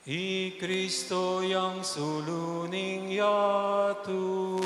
I Kristo yang suluning yatu.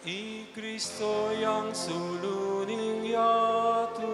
I Kristo yang suluning yatu.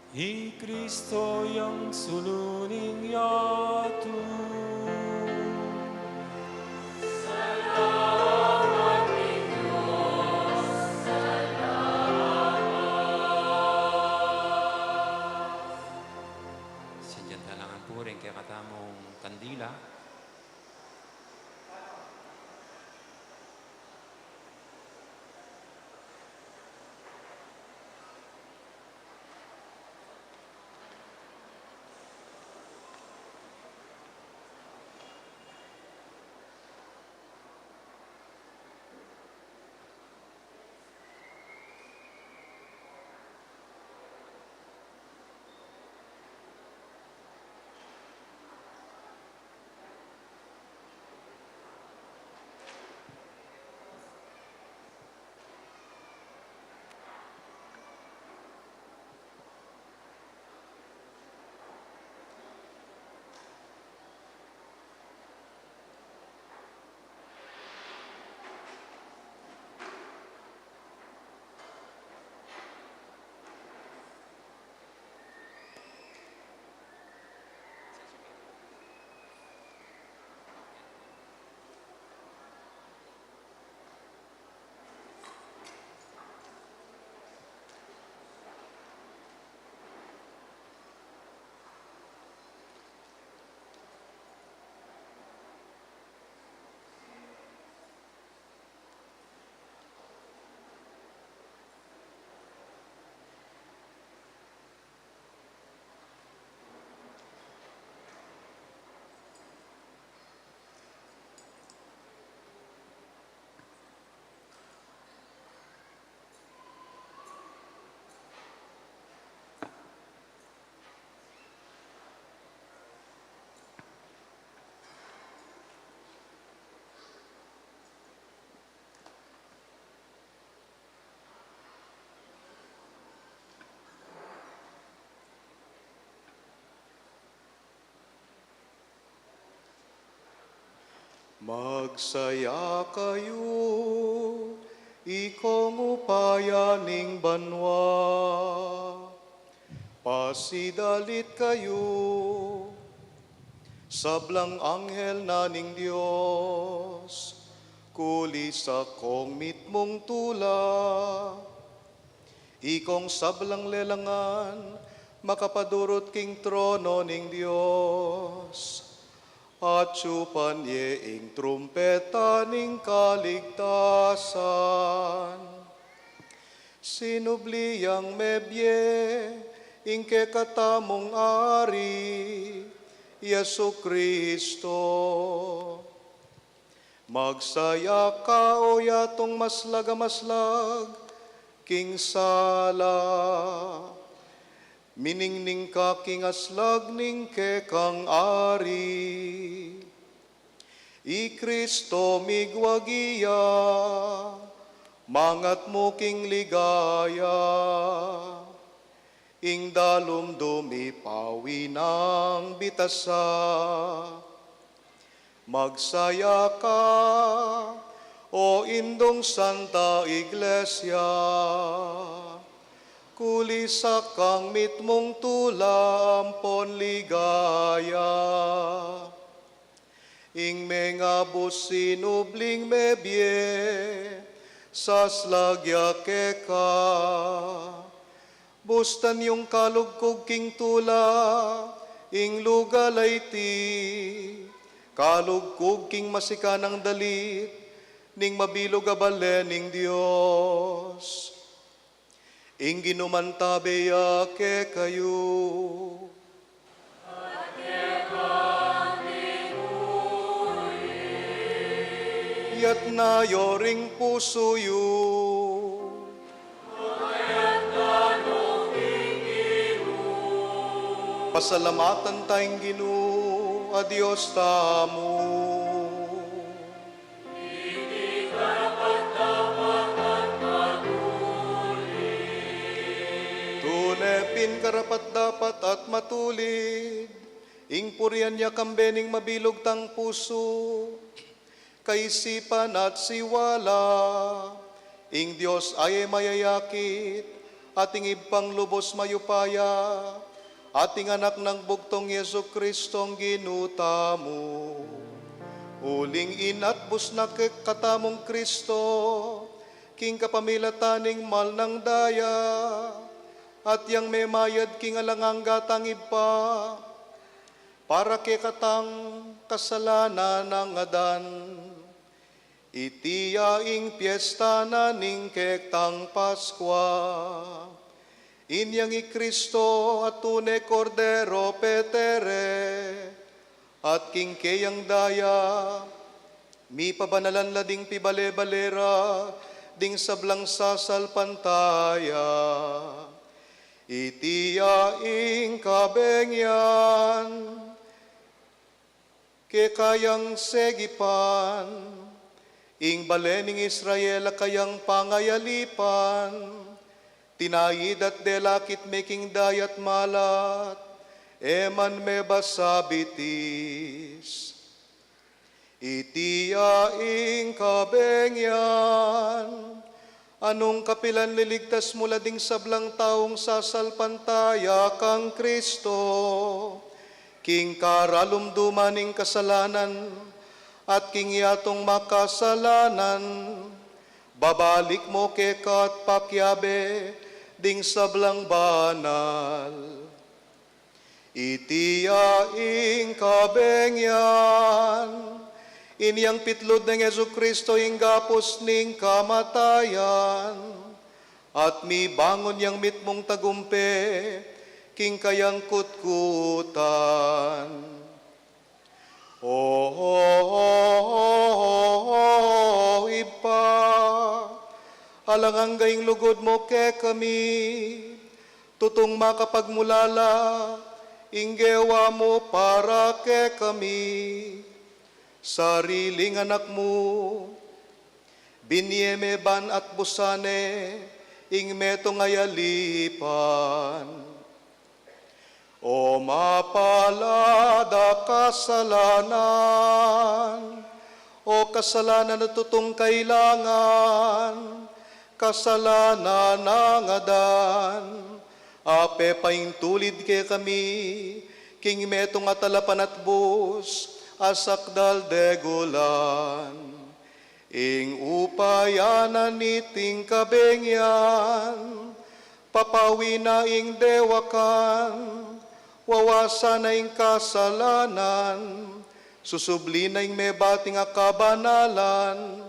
I Kristo yang suluning yatu. Sinjantalangan po rin kaya katamong kandila. Magsaya kayo, ikong upayaning banwa. Pasidalit kayo, Sablang anghel na ning Diyos, kulis akong mitmong tula. Ikong sablang lelangan, makapadurot king trono ning Diyos. At supan ye ing trumpeta ning kaligtasan. Sinubliyang mebye, ingke katamong ari, Yesu Kristo. Magsaya ka o yatong maslag, king sala. Miningning ka king aslag ning kekang ari. I Kristo migwagiya, mangat mo king ligaya. Ing dalumdumi pawi ng bitasa. Magsaya ka, o indong Santa Iglesia, kulisa kang mitmong tula ampon ligaya. Ing mga businubling mebye, saslagya keka. Bustan yung kalugkog king tula, ing lugalay ti. Kalugkog king masikanang dalit, ning mabilog abalen ning Diyos. Ing ginumantabeya ke kayo. Yat na yoring puso yu. Pasalamatan tayong Ginoo, a Diyos tamo. Hindi karapat-dapat matulid. Tunepin karapat-dapat at matulid. Ing purian niya kambening mabilog tang puso. Kaisipan at siwala. Ing Diyos ay mayayakit. Ating ibang lubos mayupaya. Ating anak ng bugtong Yesu Kristong ginuta mo. Uling inatbus na katamong Kristo, king kapamilataning mal ng daya, at yang may mayad king alangang gatang iba, para ke katang kasalanan ng adan. Itiyaing piyesta na ning kektang Paskwa. Inyang i Kristo at tunay kordero petere, at kingkeyang daya, mi pabanalan lading pibale-balera, ding sablang sasal pantaya. Itiyaing kabengyan, kekayang segipan, ing balening Israel kayang pangayalipan, tinayid at delakit making dayat malat, eman me basabitis. Itiyaing kabengyan, anong kapilan liligtas mula ding sablang taong sasalpantaya kang Kristo, king karalumdumaning kasalanan, at king yatong makasalanan, babalik mo kekat pakyabe, ding sablang banal. Itiyaing kabengyan, inyang pitlod ng Yesu Kristo ing gapos ning kamatayan, at mi bangon yang mitmong tagumpe, king kayang kutkutan. Ipa, alangang gaing lugod mo ke kami, tutong makapagmulala, inggewa mo para ke kami. Sariling anak mo, binyeme ban at busane, ing metong ayalipan. O mapalada kasalanan, o kasalanan na tutong kailangan, kasalanan ng adan, ape paing tulid ke kami, king metong atalapan at bus, asakdal degulan. Ing upayanan niting kabengyan, papawi na ing dewakan, wawasan na ing kasalanan, susubli na ing may bating akabanalan,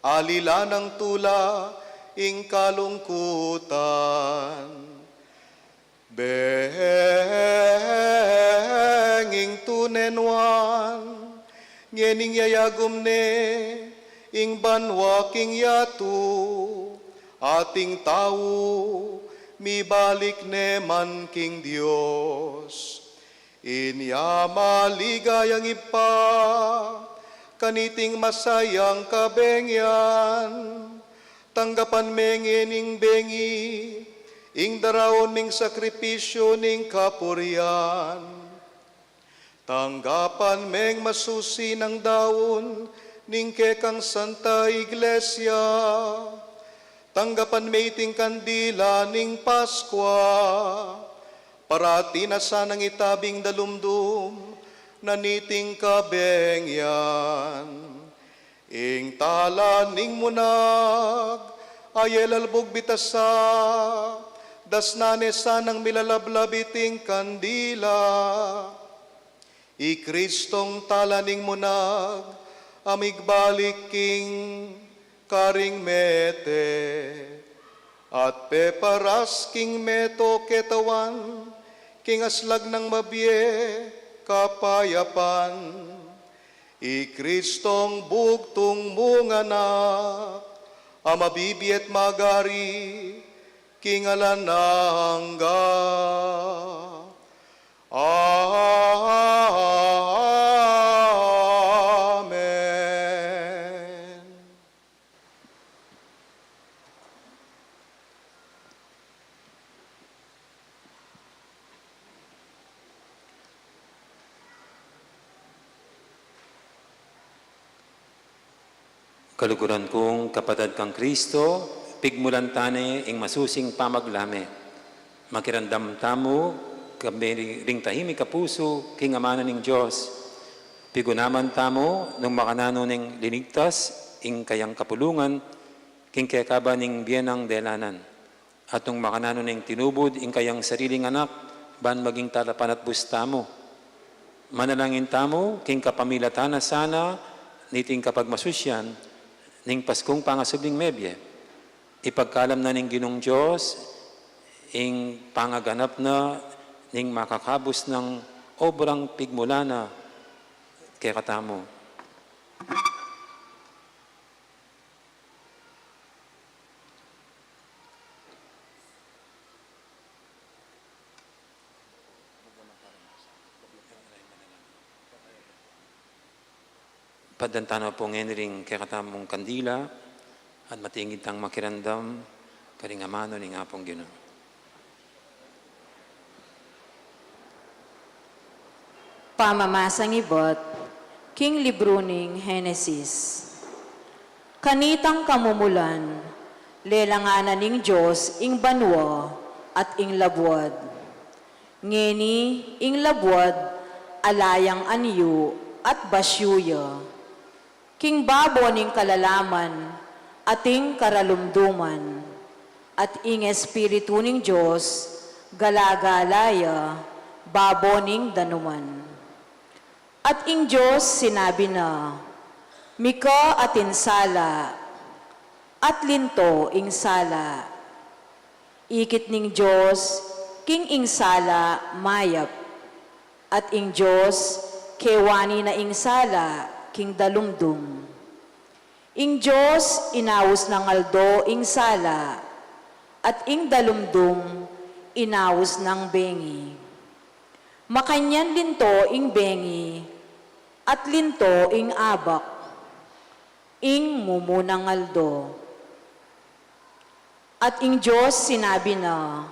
alila ng tula ing kalungkutan. Benging tunenwan, ngening yayagum ne, ing banwa king yatu, ating tao, mibalik ne man king Dios. Inya maligayang ipa, kaniting masayang kabengyan, tanggapan mengin ing bengi, ing daraon ning sakripisyo ning kapurian. Tanggapan meng masusi ng daon, ning kekang Santa Iglesia. Tanggapan may iting kandila ning Paskwa, parati na sanang itabing dalumdum, naniting kabengyan. Ing tala ning munag, ayel albog bitasa, dasnane sanang milalablabiting kandila. I Kristong tala ning munag, amigbalik king karing mete, at peparas king meto ketawan, king aslag ng mabye kapayapan. I Kristong bugtong munganak, amabibiyet magari, kingalan na hangga. Amen. Kaluguran kong kapatid kang Kristo, pigmulan tane ing masusing pamaglame. Makirandam tamo, kami ring tahimik kapuso, king amana ning Diyos. Pigunaman tamo, nung makanano ning linigtas, ing kayang kapulungan, king kayakaba ning biyenang delanan. At nung makanano ning tinubod, ing kayang sariling anak, ban maging talapan at bustamo. Manalangin tamo, king kapamilatana sana, niting kapag masusyan, ning Paskong pangasubling mebye, ipagkalam na ning Ginong Diyos, ing pangaganap na, ning makakabos ng obrang pigmulana, kaya katamo. Padantana po ngayon kaya katamong kandila at matingin tang makirandam karingamano ni nga pong Ginoo. Pamamasang ibot, King Libro ning Henesis. Kanitang kamumulan, lelanganan ning Diyos ing banwa at ing labwad. Ngeni ing labwad, alayang anyo at basyuya. King babo ning kalalaman, ating karalumduman, at ing espiritu ning Diyos, galagalaya, babo ning danuman. At ing Diyos sinabi na, Mika atin sala, at linto ing sala. Ikit ning Diyos, king ing sala, mayap. At ing Diyos, kewani na ing sala, king dalumdum. Ing Diyos, inawos ng aldo ing sala, at ing dalumdum, inawos ng bengi. Makanyan linto ing bengi, at linto ing abak, ing mumunang aldo. At ing Diyos sinabi na,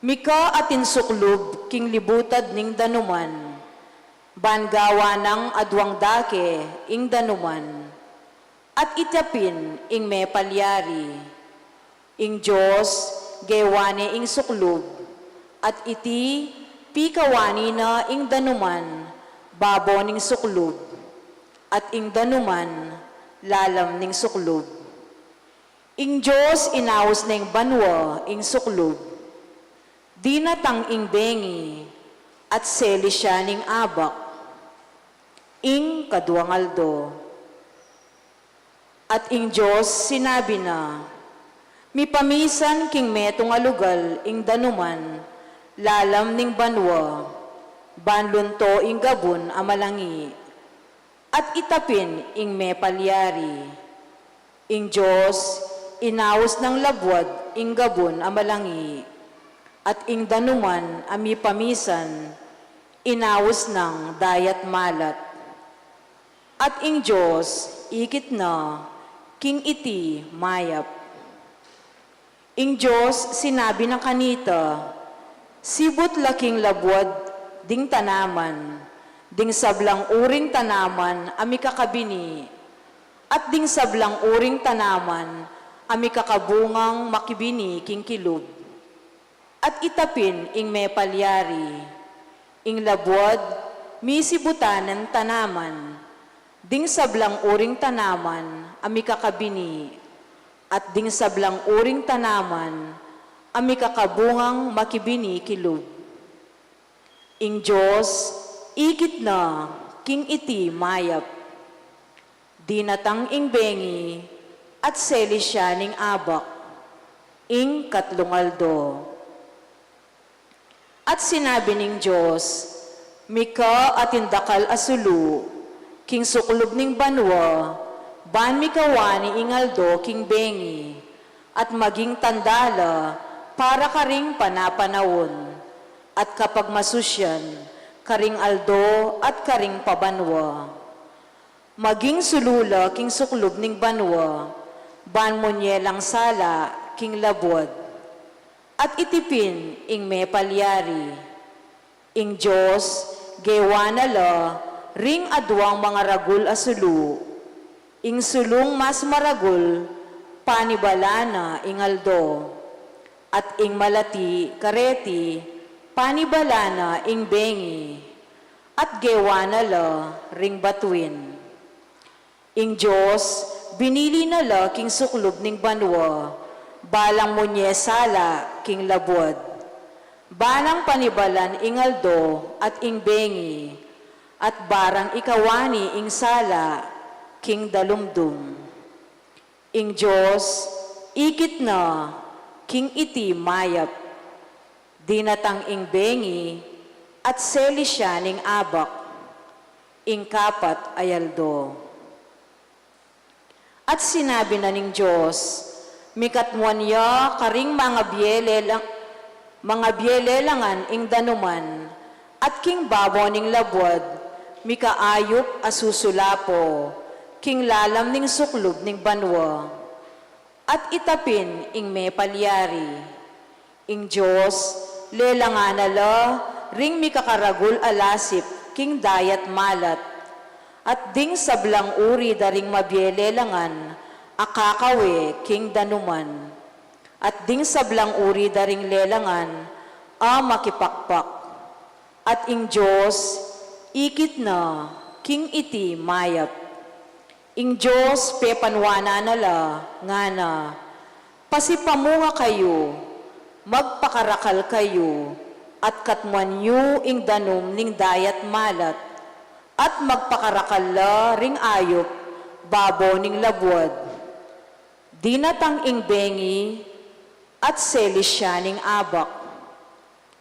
Mika atin suklob king libutad ning danuman, bangawa ng adwang dake ing danuman, at itapin ing may palyari. Ing Diyos, gewane ing suklob, at iti pikawani na ing danuman, babo ning suklob, at ing danuman, lalam ning suklob. Ing Diyos inawas na ing banwa, ing suklob, di natang ing bengi, at seli siya ning abak, ing kaduangaldo. At ing Diyos sinabi na, mipamisan king metong alugal ing danuman, lalam ning banwa, banlunto ing gabon amalangi, at itapin ing me palyari. Ing Diyos, inawas ng labwad ing gabon amalangi, at ing danuman ami pamisan, inawas ng dayat malat. At ing Diyos, ikit na, king iti mayap. Ing Diyos, sinabi ng kanita, sibot laking labwad, ding tanaman, ding sablang uring tanaman, ami kakabini, at ding sablang uring tanaman, ami kakabungang makibini, king kilub. At itapin, ing me palyari, ing labwad, misibutanan tanaman, ding sablang uring tanaman, ami kakabini, at ding sablang uring tanaman, ami kakabungang makibini kilub. Ing Diyos, ikit na, king iti mayap, di natang ing bengi, at seli siya ning abak, ing katlungaldo. At sinabi ning Diyos, mika at indakal asulu, king suklob ning banwa, ban mikawani ingaldo king bengi, at maging tandala para karing panapanawon, at kapag masusyan, karing aldo at karing pabanwa. Maging sulula king suklob ning banwa, ban monyelang sala king labwad, at itipin ing me palyari. Ing Diyos, gewanala, ring adwang mga ragul asulu, ing sulong mas maragul, panibalana ingaldo, at ing malati kareti, panibalana ing bengi, at gewanala ring batuin. Ing Diyos, binili nala king suklob ning banwa, balang monye sala king labwad, banang panibalan ingaldo at ing bengi, at barang ikawani ing sala king dalumdum. Ing Diyos, ikit na, king iti mayap, di natang ing bengi, at seli siya ning abak, ing kapat ayaldo. At sinabi na ning Diyos, mikatmuan ya karing mga bielelangan ing danuman, at king babaw ning labwad, mikaayop asusulapo, king lalam ning suklob ning banwa, at itapin ing me palyari. Ing Diyos, lelanganala, ring mikakaragul alasip, king dayat malat, at ding sablang uri daring mabielelangan, akakawe king danuman, at ding sablang uri daring lelangan, makipakpak. At ing Diyos, ikit na, king iti mayap. Ing Diyos, pepanwana nala, nga na, pasipamunga kayo, magpakarakal kayo, at katmuan yu ing danum ning dayat malat, at magpakarakala ring ayop, babo ning labwad, di natang ing bengi, at seli siya ning abak,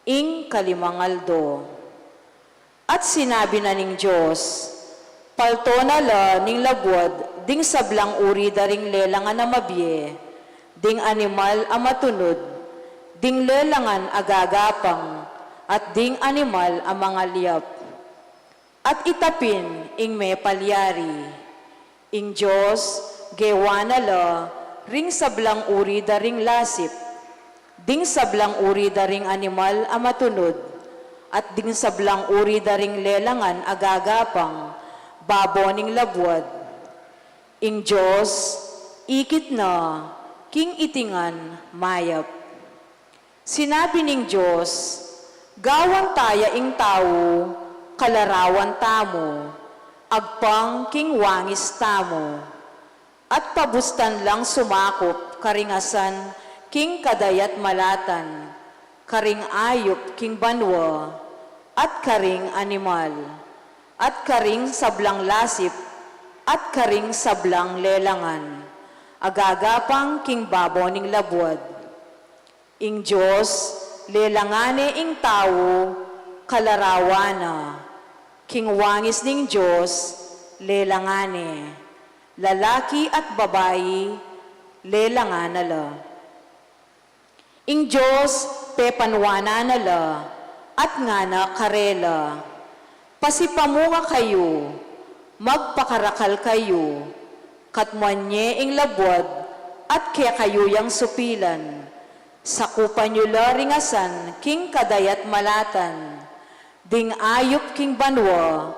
ing kalimangaldo. At sinabi na ning Diyos, palto nala ning labwad, ding sablang uri daring lelangan na mabye, ding animal a matunod, ding lelangan agagapang, at ding animal a mga liyap. At itapin ing me palyari. Ing Diyos, gewanala, ring sablang uri daring lasip, ding sablang uri daring animal a matunod, at ding sablang uri daring lelangan agagapang, babo ning labwad. Ing Diyos, ikit na, king itingan mayap. Sinabi ning Diyos, Gawan taya ing tao, kalarawan tamo, agpang king wangis tamo. At pabustan lang sumakop, karingasan, king kadayat malatan, karing ayop, king banwa, at karing animal, at karing sablang lasip, at karing sablang lelangan, agagapang king babaw ning labwad. Ing Diyos, lelangane ing tao, kalarawana, king wangis ning Diyos, lelangane. Lalaki at babayi, lelangan nala. Ing Diyos, pepanwana nala, at nga na karela. Pasipamunga kayo, magpakarakal kayo, katmanye ing labwad, at kaya kayo yang supilan. Sakupan nyo la ringasan, king kadayat malatan, ding ayop king banwa,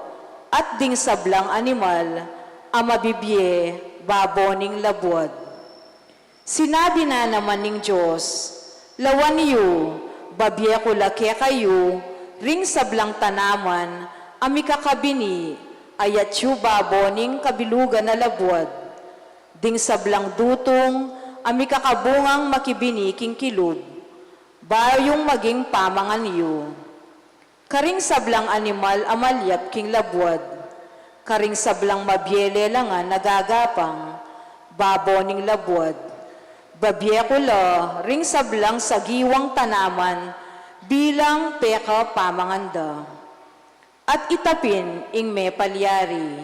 at ding sablang animal, amabibye, baboning labwad. Sinabi na naman ning Diyos, lawan niyo, babye ko lake kayo, ring sablang tanaman, ami kakabini, ayat yu baboning kabilugan na labwad. Ding sablang dutong, ami kakabungang makibini king kilod, bayong maging pamangan niyo. Karing sablang animal amalyap king labwad, karing sablang mabyele langan nagagapang, baboning labwad. Babye ko la, ring sablang sagiwang tanaman, bilang peka pamanganda. At itapin ing may palyari.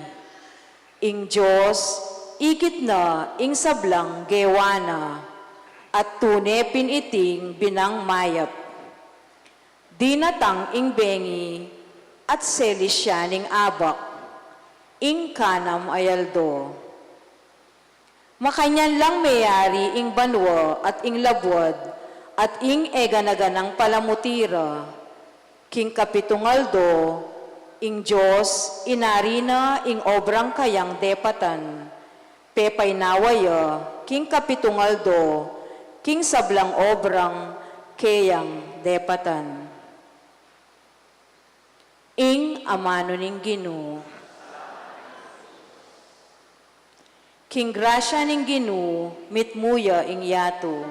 Ing Diyos, ikit na ing sablang gewana, at tunepin iting binang mayap. Dinatang ing bengi, at selisyaning abak, ing kanam ayaldo. Makanyan lang mayari ing banwa at ing labwad at ing eganaganang palamutira. King kapitungaldo, ing Diyos, inarina ing obrang kayang depatan. Pepay nawaya, king kapitungaldo, king sablang obrang kayang depatan. Ing amano ning Ginoo. King grasya ning Ginoo, mitmuya ing yato.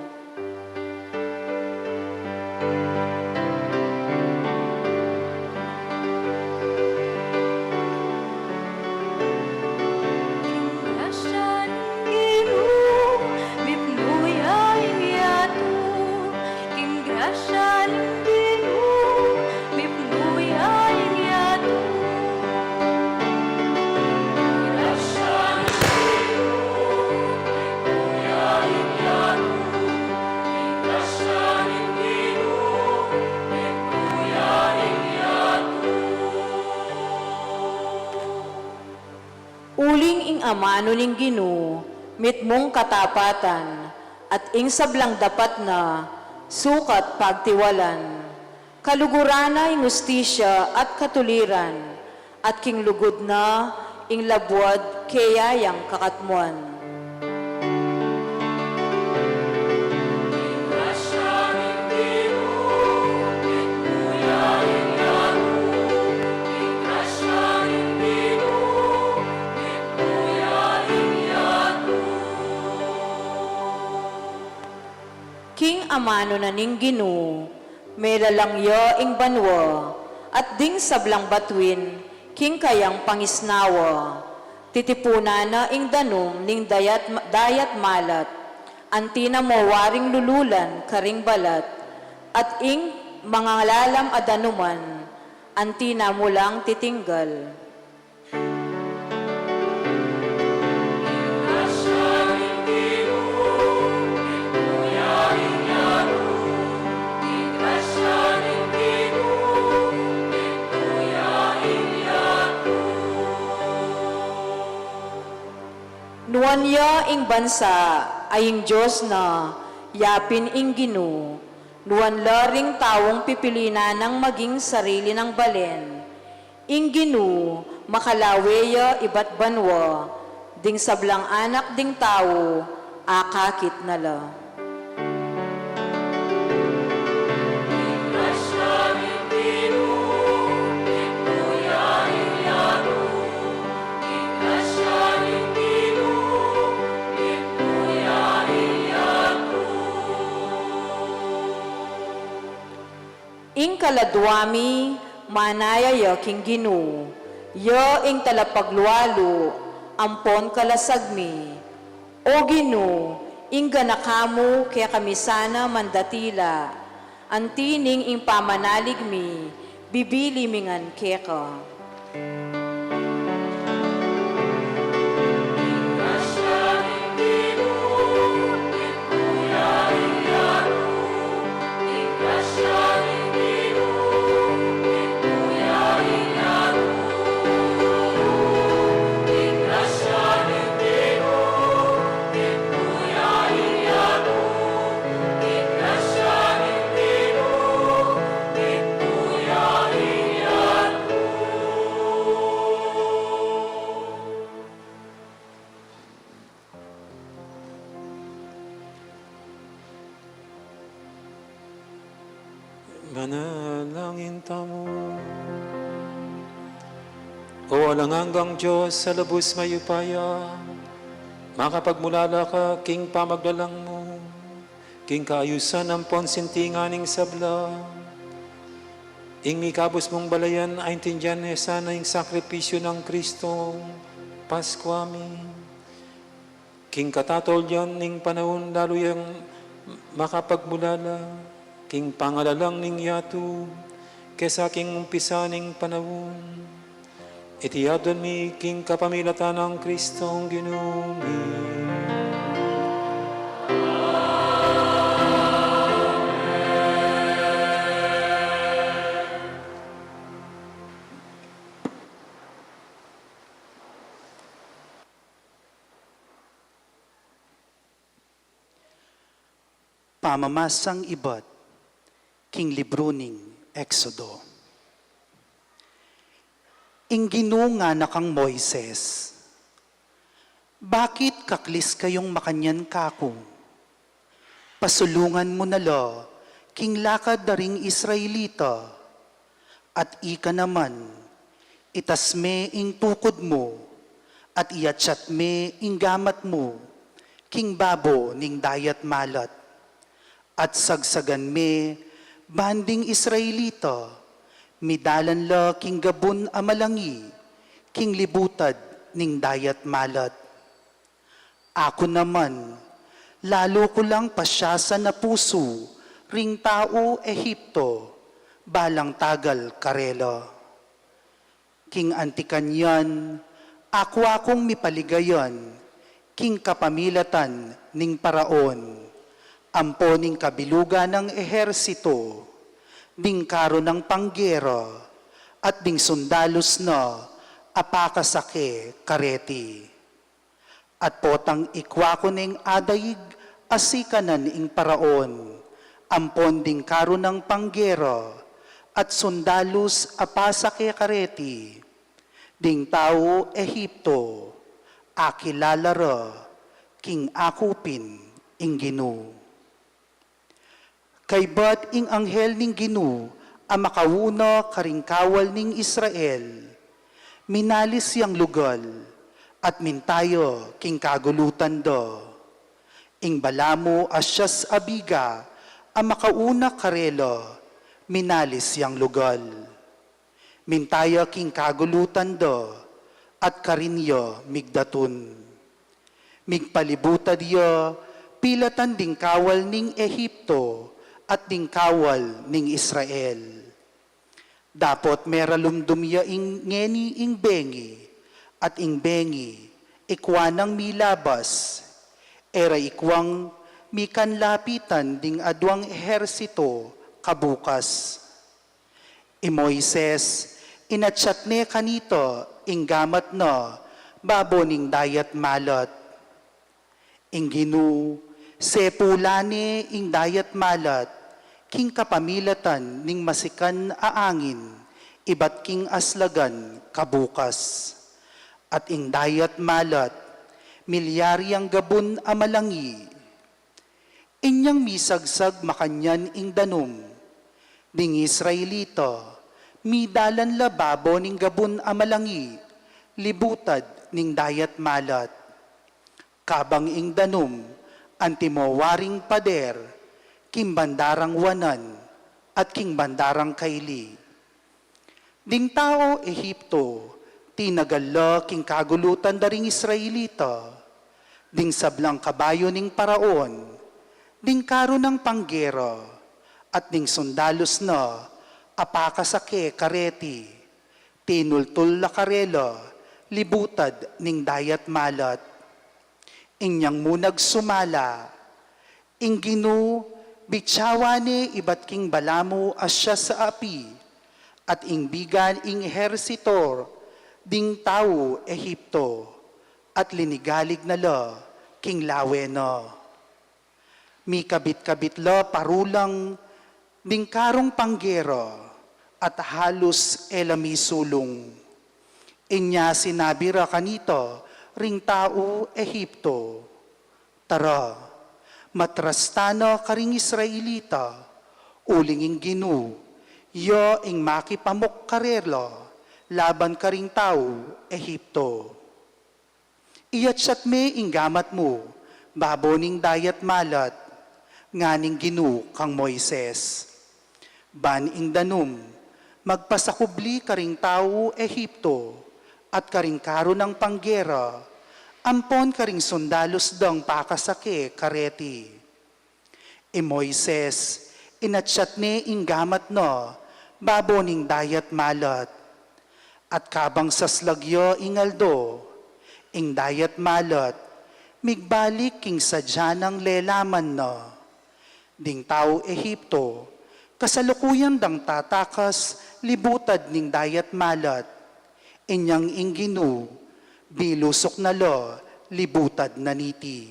Uling ing amano ning Ginoo, mitmong katapatan, at ing sablang dapat na, sukat pagtiwalan. Kalugurana ing ustisya at katuliran, at king lugod na, ing labwad kayayang kakatmuan. King amano na ning Ginoo, may lalangyo ing banwa, at ding sablang batwin, king kayang pangisnawa. Titipuna na ing danum ning dayat malat, antina mo waring lululan karing balat, at ing mga lalam adanuman, antina mo lang titinggal. Nuanya ing bansa aying Diyos na yapin ing Ginoo. Nuan laring tawong pipilina ng maging sarili ng balen. Ing Ginoo makalaweya iba't banwa, ding sablang anak ding tao, akakit nala. ing kaladwami manayaya king Ginu, yo ing talapaglualo, ampon kalasagmi. O Ginu, ing ganakamu kaya kami sana mandatila, antining ing pamanalig mi, bibili mingan keka. Manalangin tamo. O walang hanggang Diyos sa lubos mayupaya, makapagmulala ka, king pamaglalang mo, king kaayusan ang ponsintinganing sabla, ing mikabos mong balayan ay tindihan sana ing sakripisyo ng Kristong Paskwami, king katatol yan ning panahon lalo yung makapagmulala, king pangalalang ning yatu, kesa king umpisa ning panahon, itiyadon mi king kapamilatan ng Kristong Ginumi. Pamamasang iba't king libro ning Exodo. Ing ginunga na kang Moises, bakit kaklis kayong makanyan kakong? Pasulungan mo na lo, king lakad na ring Israelita, at ika naman, itasme ing tukod mo, at iyatsat me ing gamat mo, king babo ning dayat malat, at sagsagan me, banding Israelita, midalan la king gabon amalangi, king libutad ning dayat malat. Ako naman, lalo ko lang pasyasa na puso, ring tao Ehipto, balang tagal karela. King antikanyan, ako akong mipaligayan, king kapamilatan ning paraon, ampo ning kabilugan ng ehersito, ding karo ng panggera, at ding sundalos na apakasake kareti. At potang ikwako ning adayig asikanan ing paraon, ampon ding karo ng panggera, at sundalos apasake kareti, ding tao Ehipto, akilalara, king akupin ing Ginu. Kay ba't ing anghel ning Ginu, ang makawuna karingkawal ning Israel, minalis yang lugal, at mintayo king kagulutan do. Ing balamo asyas abiga, ang makauna karelo, minalis yang lugal. Mintayo king kagulutan do, at karinyo migdatun. Migpalibutad yo, pilatan ding kawal ning Ehipto, at ding kawal ning Israel. Dapot meralumdum ya ing ngeni ing bengi, at ing bengi, ikwanang milabas, era ikwang mikanlapitan ding adwang ehersito kabukas. I Moises, inatsat ne kanito, ing gamat na, babo ning dayat malat. Ing Ginu, sepulane ing dayat malat, king kapamilatan ning masikan aangin, ibat king aslagan kabukas. At ing dayat malat, milyaryang gabon amalangi, inyang misagsag makanyan ing danum, ding Israelita, midalan lababo ning gabon amalangi, libutad ning dayat malat. Kabang ing danum, antimowaring pader, kimbandarang wanan, at king bandarang kaili. Ding tao Ehipto, tinagala king kagulutan daring Israelita, ding sablang kabayo ning paraon, ding karo ng panggera, at ding sundalos na apakasake kareti, tinultul la karela, libutad ning dayat malat. Inyang munag sumala, ingginu bitsawane ibat king balamu asya sa api, at ingbigan ing ehersitor, ding tao Ehipto, at linigalig na la king lawe na. Mi kabit-kabit la parulang, ding karong panggera, at halos elami sulong. Inya sinabi ra kanito, ring tao Ehipto, tara, matrastana karing Israelita, uling ing ginu, yo ing makipamok karelo, laban karing tao Ehipto. Iyatsat me ing gamat mo, baboning dayat malat, nganing ginu kang Moises. Ban ing danum, magpasakubli karing tao Ehipto, at karing karo ng panggera, ampon karing sundalos dang pakasake kareti. E Moises, inatsat ne ing gamat no, baboning dayat malat, at kabang saslagyo ingaldo, ing dayat malat, migbalik king sadya ng lelaman no. Ding tao Ehipto, kasalukuyan dang tatakas, libutad ning dayat malat, inyang ingginu, bilusok na lo, libutad na niti.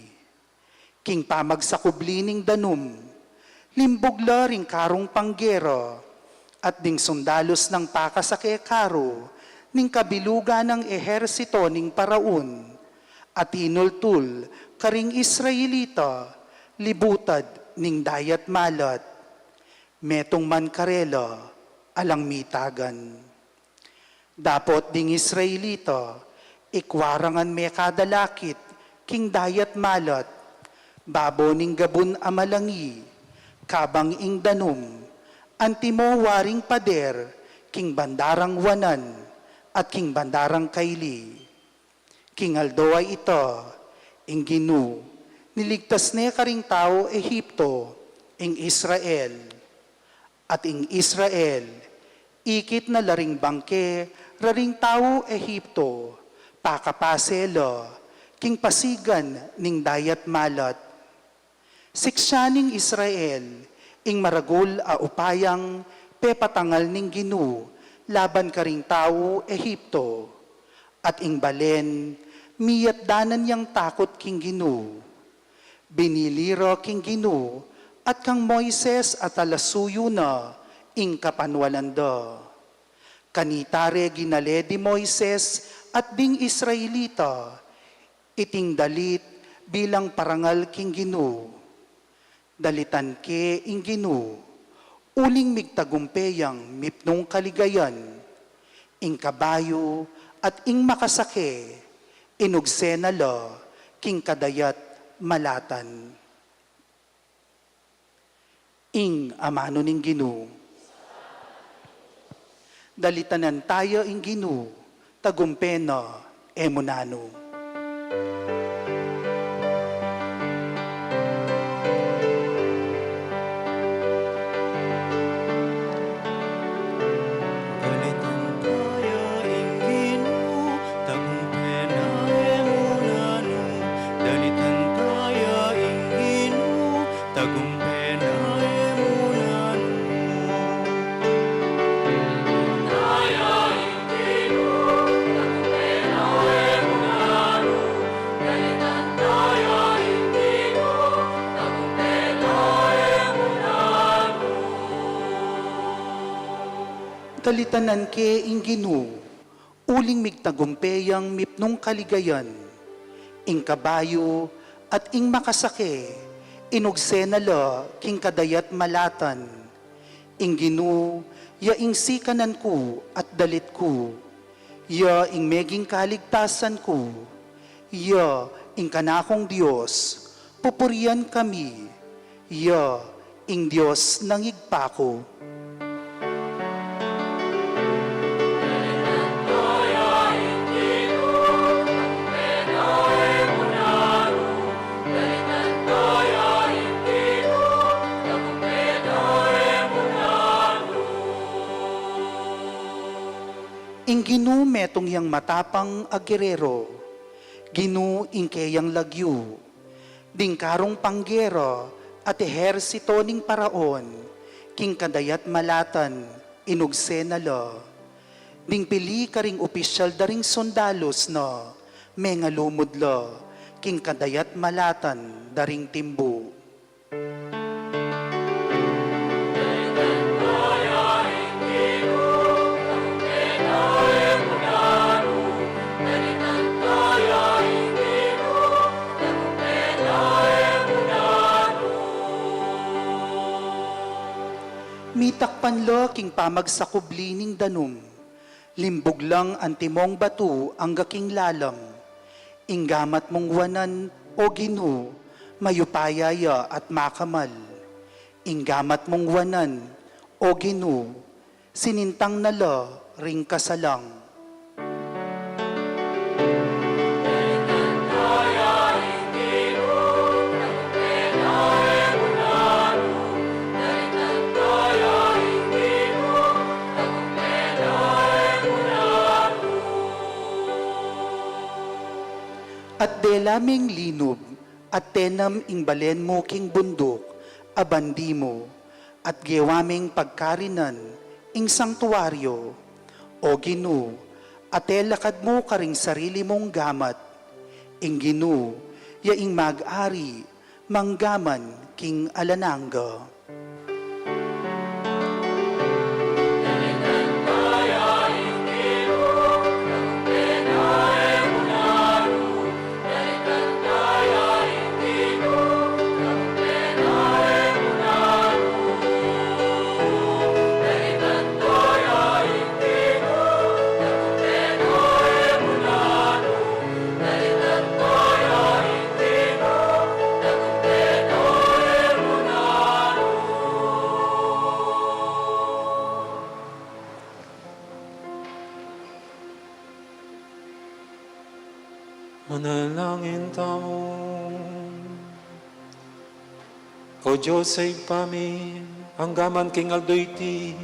King pamagsakubli ning danum, limbugla ring karong panggera, at ding sundalos ng pakasake karo, ning kabiluga ng ehersito ning paraun, at inultul karing Israelita, libutad ning dayat malat, metong man karela, alang mitagan. Dapot ding Israelita, ikwarangan me kadalakit, king dayat malat, babo ning gabun amalangi, kabang ing danum, antimo waring pader, king bandarang wanan, at king bandarang kaili. King aldoay ito, ing ginu, niligtas ne karing tao Ehipto, ing Israel, at ing Israel, ikit na laring bangke, raring tao Ehipto, pakapaselo, king pasigan ning dayat malat. Siksyaning Israel, ing maragul a upayang, pepatangal ning ginu, laban karing tao Ehipto, at ing balen, miyat danan yang takot king ginu. Biniliro king ginu, at kang Moises at alasuyo na, ing kapanwalanda. Kanitare ginale di Moises at ding Israelita, iting dalit bilang parangal king ginu. Dalitan ke ing ginu, uling migtagumpeyang mipnong kaligayan, ing kabayo at ing makasake, inugsena la king kadayat malatan. Ing amano ning ginu, dalitanan tayo ing ginu, tagumpena emunano. Dalitan tayo ingginu, tagumpena emunano. Dalitan tayo ingginu, tagumpena emunano. Dalitanan ke ing ginu, uling migtagumpeyang mipnong kaligayan, ing kabayo at ing makasake, inugsena la king kadayat malatan, ing ginu, ya ing sikanan ko at dalit ko, ya ing meging kaligtasan ko, ya ing kanakong Diyos, pupurian kami, ya ing Diyos ng igpako. ing Ginu metong yang matapang agirero, Ginu ingkeyang lagyu, ding karong panggero at ehersito ning paraon, king kadayat malatan, inugsenalo, ding pili karing opisyal daring sondalos no, mengalumudlo, king kadayat malatan daring timbu. Mitakpan lo king pamagsakubli danum, limbog lang ang timong batu ang gaking lalam, inggamat mong wanan o Ginu, mayupayaya at makamal, inggamat mong wanan o Ginu, sinintang na lo ring kasalang. At delaming linub, at tenam ing balen mo king bundok, abandi mo, at gewaming pagkarinan, ing sangtuaryo, o Ginu, at lakad mo karing sarili mong gamat, ing Ginu, yaing mag-ari, manggaman king alananga. Manalangin tamo. O Diyos ay pami, hanggaman king aldoyti,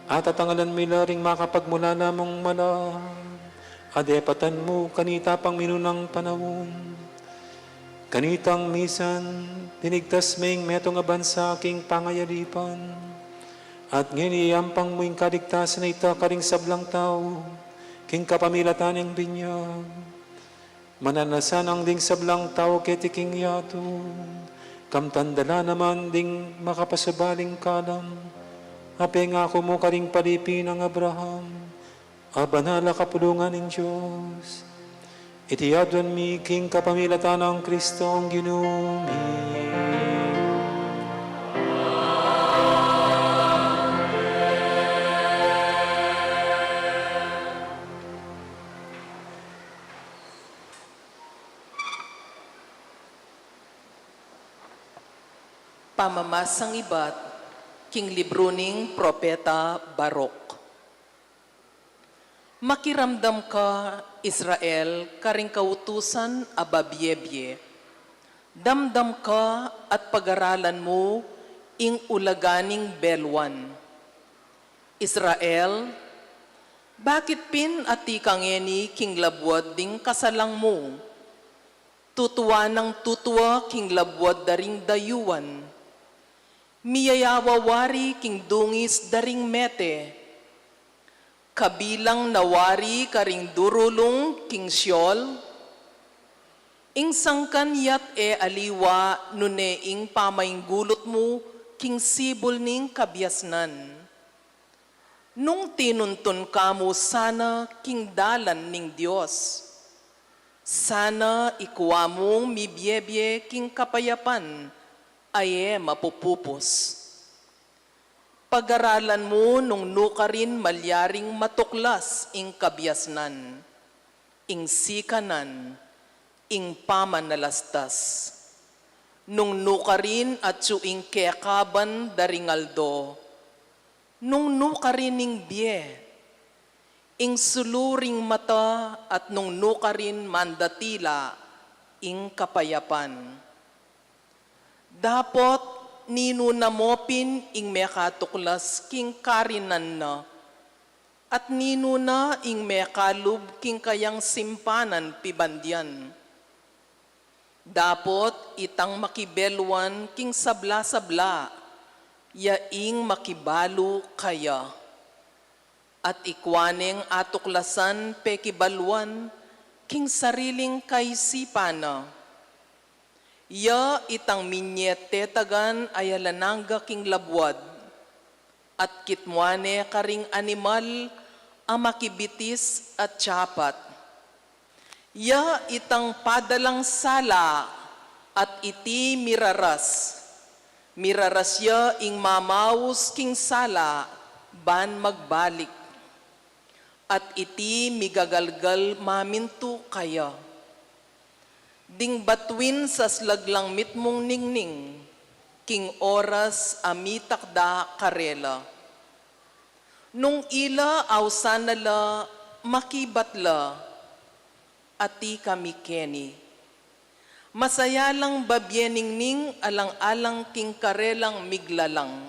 at atangalan mila ring makapagmula namong mala, adepatan mo kanita pang minunang panahon. Kanitang misan, tinigtas maing metong aban sa aking pangayalipan, at nginiyampang mo'ing kaligtasan na ita karing sablang tao, king kapamilatan ng binyag. Mananasan ang ding sablang tao ketiking yato, kamtandala naman ding makapasabaling kalam, ape nga ako mo karing palipin ng Abraham, abanala kapulungan ng Diyos. Itiyadwan mi king kapamilatan ng Kristo ang ginumi. Pamamasang ibat, king libro ning Propeta Barok. Makiramdam ka, Israel, karing kautusan ababyebye. Damdam ka at pag-aralan mo ing ulaganing belwan. Israel, bakit pin ati kangeni king labwad ding kasalang mo? Tutuwa ng tutuwa king labwad daring dayuan. Miyayawawari king dungis daring mete, kabilang nawari karing durulong king Siol, ing sangkan yat aliwa nune ing pamaing gulot mo king sibol ning kabiasnan. Nung tinuntun ka mo sana king dalan ning Diyos, sana ikuwa mong mibyebye king kapayapan, ay mapupupos. Pag-aralan mo nung nukarin malyaring matuklas ing kabiasnan, ing sikanan, ing pamanalastas. Nung nukarin at suing kekaban daringaldo, nung nukarin ing biye, ing suluring mata at nung nukarin mandatila, ing kapayapan. Dapot ninunamopin ing mekatuklas king karinan na, at nino na ing mekalub king kayang simpanan pibandyan. Dapot itang makibelwan king sabla-sabla, yaing makibalo kaya. At ikwaneng atuklasan pekibalwan king sariling kaisipana. Ya itang minyete tagan ayalanangga king labwad, at kitmuane karing animal a makibitis at tiyapat. Ya itang padalang sala at iti miraras. Miraras ya ing mamaus king sala ban magbalik. At iti migagalgal maminto kaya. Ding batwin sa slaglang mitmong ningning, king oras amitakda karela. Nung ila awsanala makibatla, ati kami keni. Masaya lang babyeningning alang-alang king karelang miglalang.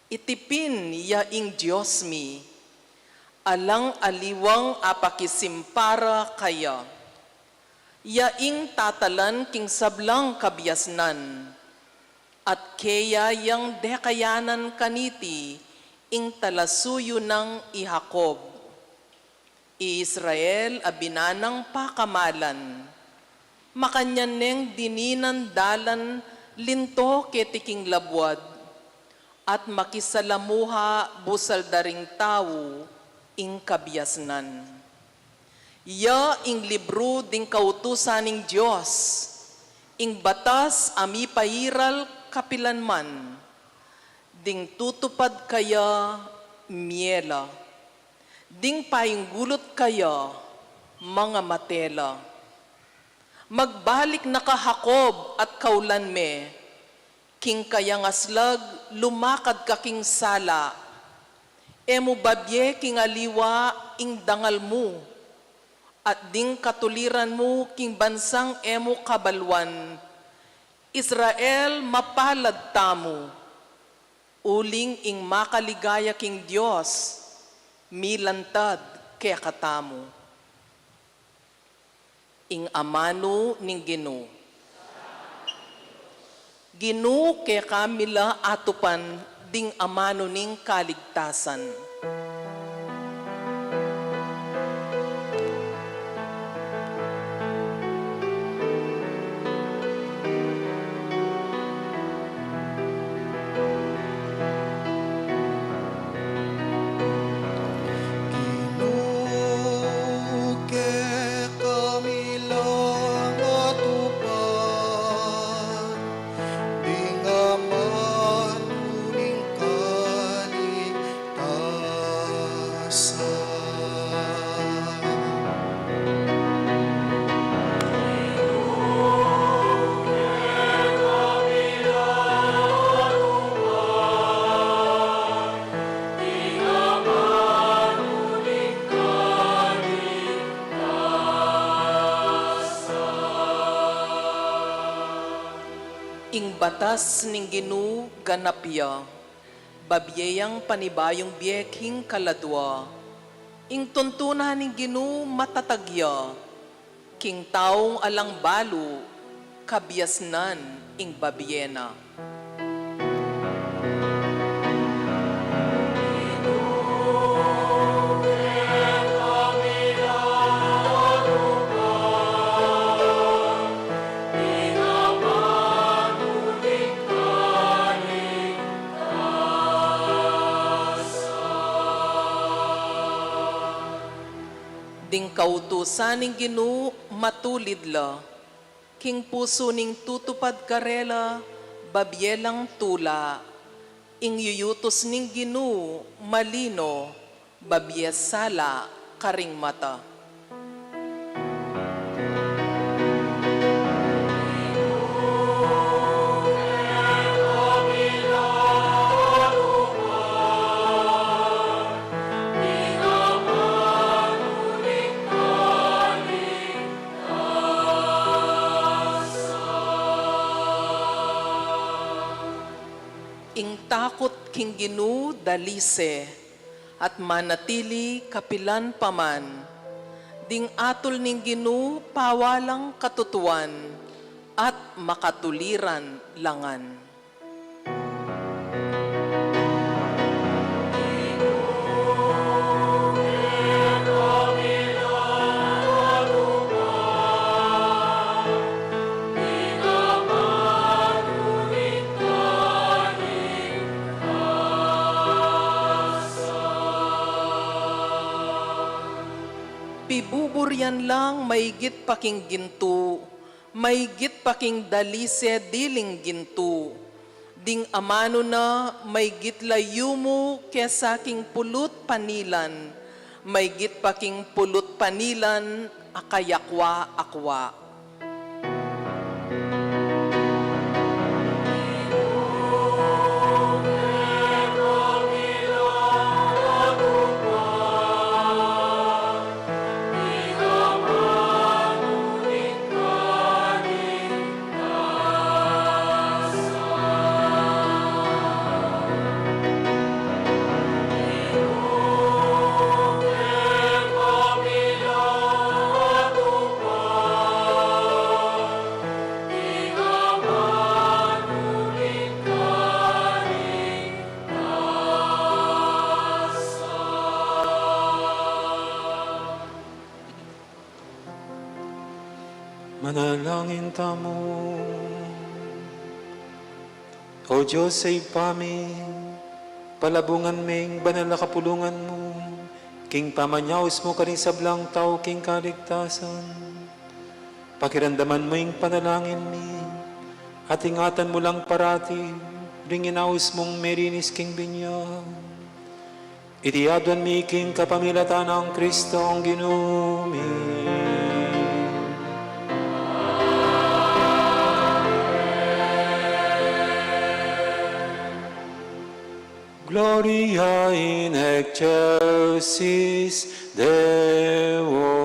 Itipin yaing Diyos mi, alang aliwang apakisimpara kaya. Yaing tatalan king sablang kabiasnan, at kaya yang dekayanan kaniti, ing talasuyo ng ihakob. Israel abinanang pakamalan, makanyan neng dininan dalan linto ketiking labwad, at makisalamuha busal daring tao ing kabiasnan. Ya ing libro ding kautusan ning Diyos, ing batas ami pairal kapilanman, ding tutupad kaya miela, ding painggulot kaya mga matela. Magbalik na kahakob at kaulan me, king kayang aslag lumakad ka king sala, emo babye king aliwa ing dangal mo, at ding katuliran mo king bansang emo kabalwan. Israel mapalad tamo, uling ing makaligaya king Diyos, milantad kaya katamo. Ing amano ning Ginoo. Ginoo kaya kamila atupan ding amano ning kaligtasan. Ing batas ning Ginoo ganapya, babyeyang panibayong biyeking kaladwa, ing tuntunan ning Ginoo matatagya, king taong alang balo, kabiasnan ing babyena. Ding kautusan ning Ginoo matulid la, king puso ning tutupad karela, babyelang tula, ing yuyutos ning Ginoo malino, babyesala karing mata. Ing takot king Ginoo dalise, at manatili kapilan paman. Ding atol ning Ginoo pawalang katutuan at makatuliran langan. Pibuburyan lang maigit paking ginto, maigit paking dalise diling ginto. Ding amano na maigit layo mo kesaking pulot panilan, maigit paking pulot panilan akayakwa akwa. Manalangin tamo. O Diyos sa ipami, palabungan ming banal na kapulungan mo, king pamanyaos mo ka rin sa blang tao, king kaligtasan. Pakiramdaman mo yung panalangin mi, at ingatan mo lang parati, ring inaos mong merinis king binyag. Itiadwan mi king kapamilatan ng Kristo ang Ginoo. Gloria in excelsis Deo.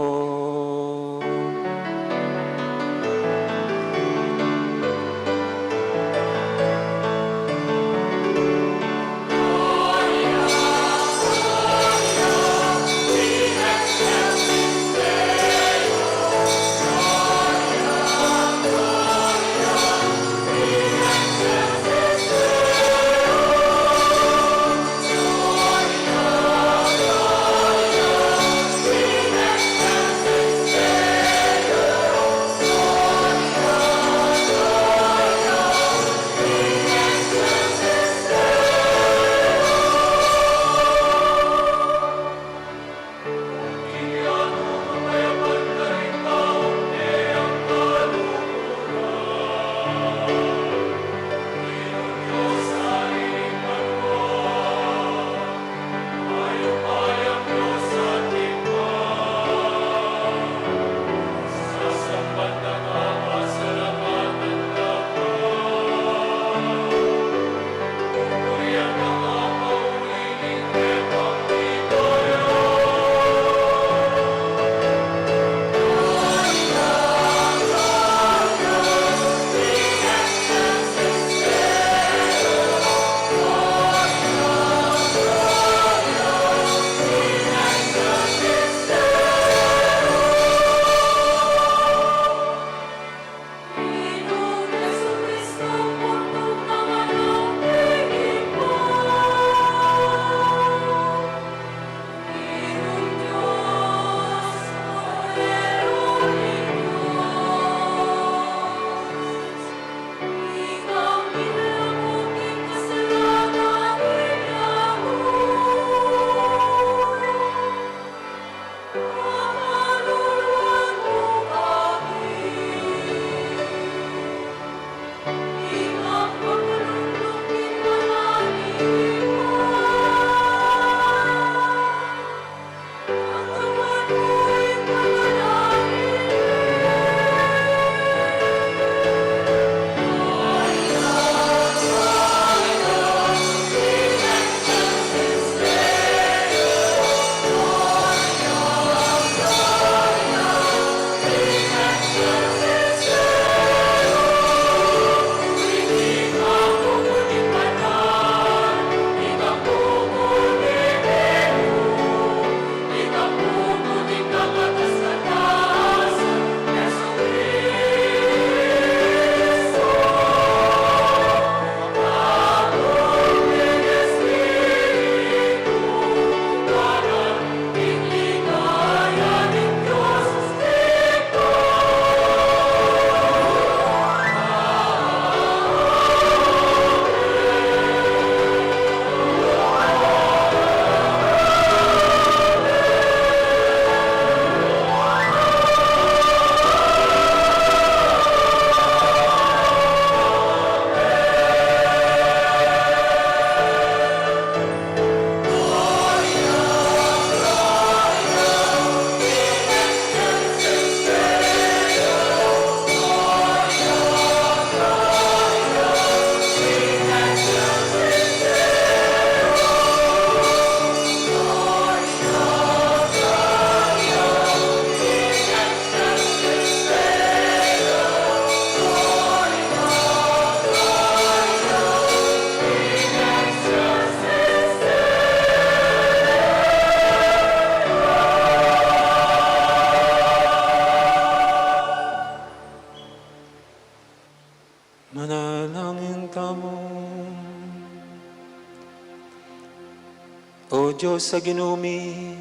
O Diyos sa ginumi,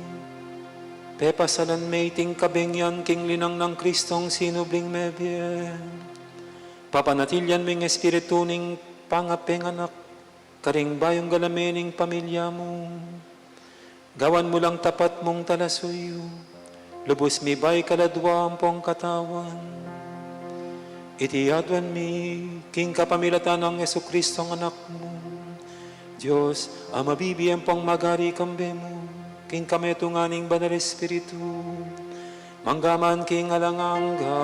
pepasalan may ting kabengyan king linang ng Kristong sinubling mebyen. Papanatilyan ming espiritu ning pangapenganak, karing bayong galamening pamilya mo. Gawan mo lang tapat mong talasuyo, lubos mi bay kaladwa ang pong katawan. Itiadwan mi, king kapamilatan ng Yesu Kristong anak mo. Diyos, ang mabibiyang pong magari kambe mo, king kametunganing banal espiritu, manggaman king alangangga.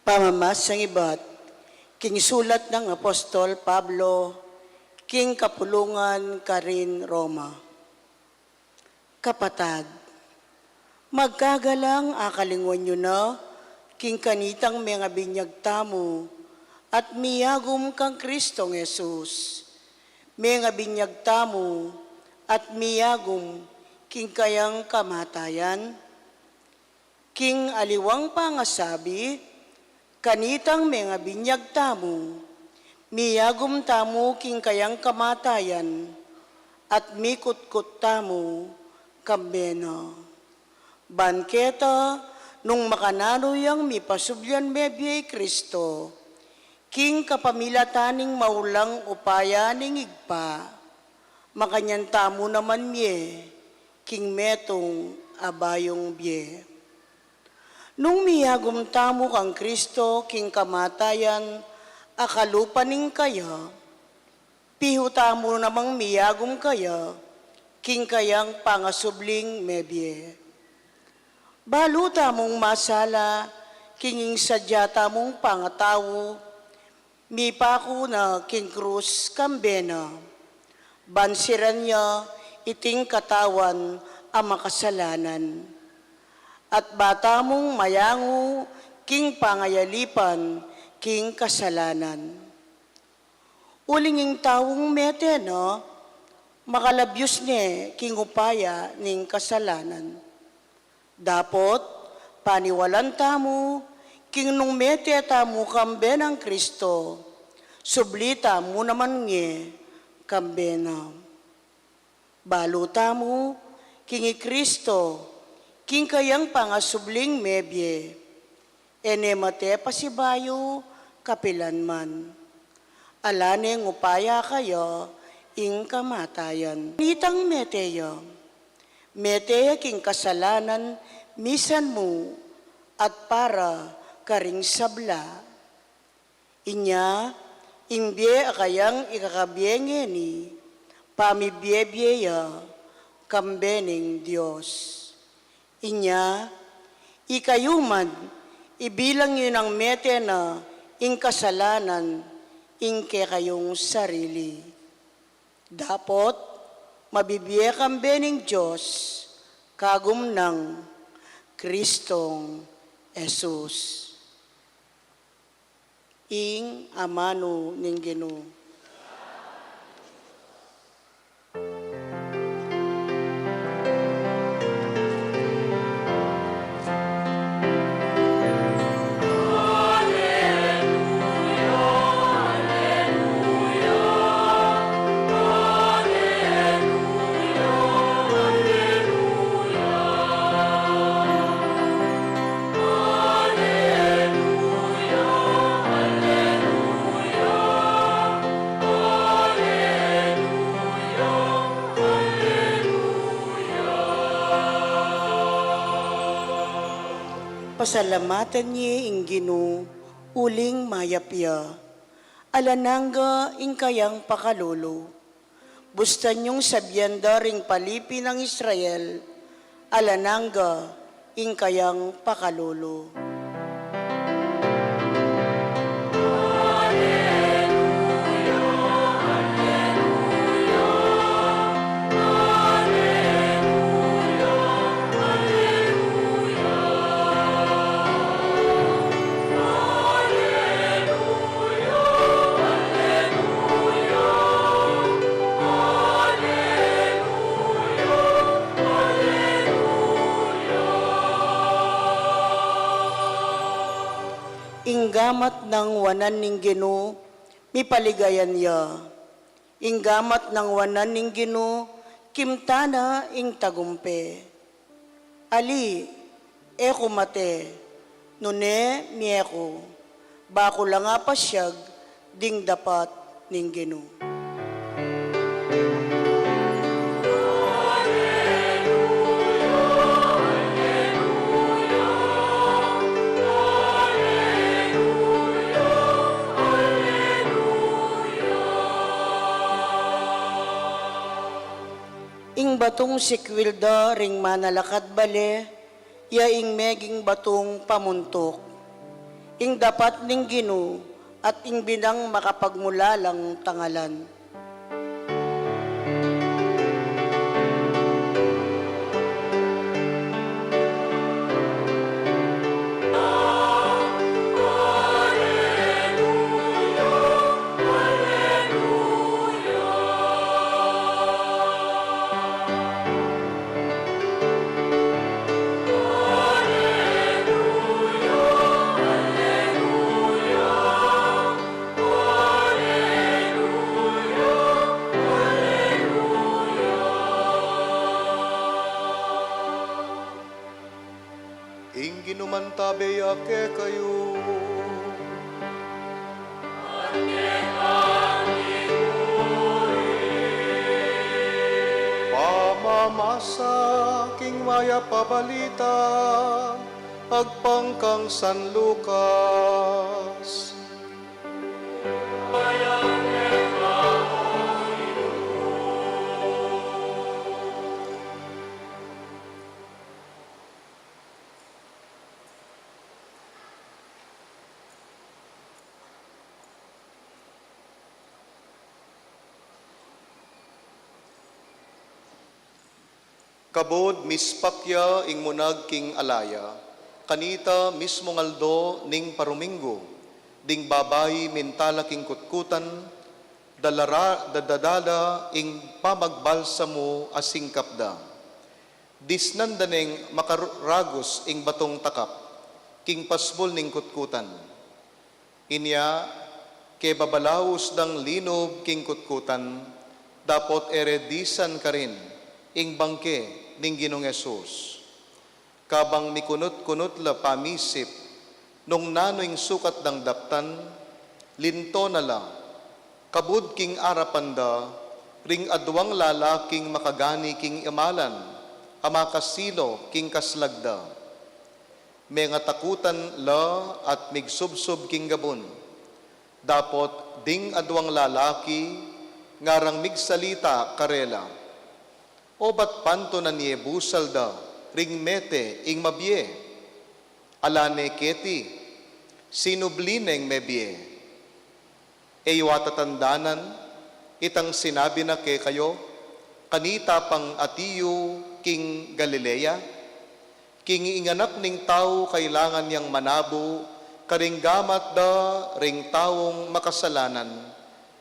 Pamamas ang iba't, king sulat ng Apostol Pablo, king kapulungan Karin Roma. Kapatag, magkagalang akalingon nyo na, king kanitang mga binyag tamo, at miyagum kang Kristong Jesus. Mga binyag tamo, at miyagum, king kayang kamatayan. King aliwang pangasabi, kanitang mga binyag tamo, miyagum tamo king kayang kamatayan, at mikutkut tamo kambena. Banketa nung makananoyang mipasubyan mebiyay Kristo, king kapamilataning maulang upaya ning igpa, makanyan tamo naman miye, king metong abayong biye. Nung miyagum tamo kang Kristo, king kamatayan, akalupaning kaya, piho tamo namang miyagum kaya, king kayang pangasubling mebye. Baluta mong masala, kinging sadyata mong pangatawo, mipako na king krus kambena. Bansiran niya iting katawan ang makasalanan. At bata mong mayango, king pangayalipan, king kasalanan. Ulinging tawong mete, no? Makalabyos ni king upaya ning kasalanan. Dapot, paniwalan tamo, king nung mete tamo kambe ng Kristo, sublita mo naman nge kambe na. Balo tamo, king Kristo, king kayang pangasubling mebye, enemate pasibayo kapilanman. Alaneng upaya kayo, ing kamatayan. Nitang meteya, meteya king kasalanan, misan mo, at para karing sabla. Inya, imbye akayang ikakabyengeni, pamibyebeya, kambening Diyos. Inya, ikayuman, ibilang yun ang mete na ing kasalanan, ing kayong sarili. Dapot, mabibiyek ang bening Diyos, kagum ng Kristong Jesus. Ing amano ning Ginoo. Pasalamatan niya ing Ginoo, uling mayapya, alanangga ing kayang pakalolo. Bustan niyong sabyanda ring palipi ng Israel, alanangga ing kayang pakalolo. gamat ng wanan ning Ginoo, mipaligayan ya. Ing gamat ng wanan ning Ginoo, kimtana ing tagumpe. Ali, eko mate, nune mieko, bako lang nga pasyag, ding dapat ning Ginoo. Ing batong sikwilda ring manalakad bale, ya ing meging batong pamuntok. Ing dapat ning Ginoo at ing binang makapagmulalang tangalan. Ing ginumantabe ake kayo. Pamamasa king maya pabalita, agpangkang San Lucas. Kabod mispakya ing munag king alaya, kanita mismo ngaldo ning parumingo, ding babay mintala king kutkutan, dadada ing pamagbalsa mo asing kapda. Disnandaneng makaragos ing batong takap, king pasbol ning kutkutan. Inya, ke babalaos dang linob king kutkutan, dapot eredisan ka rin, ing bangke ning Ginoong Hesus. Kabang mikunot-kunot la pamisip, nung nanoing sukat ng daptan, linto na la, kabud king arapanda, ring adwang lalaking makagani king imalan, amakasilo king kaslagda. May nga takutan la at migsubsob king gabon. Dapot ding adwang lalaki, ngarang migsalita karela. O bat panto na niye busalda, ring mete ing mabye. Alane keti, sinublineng mebye. Eyawatatandanan, itang sinabi na ke kayo, kanita pang atiyo king Galilea, king inganak ning tao kailangan niyang manabo, karing gamat da ring taong makasalanan,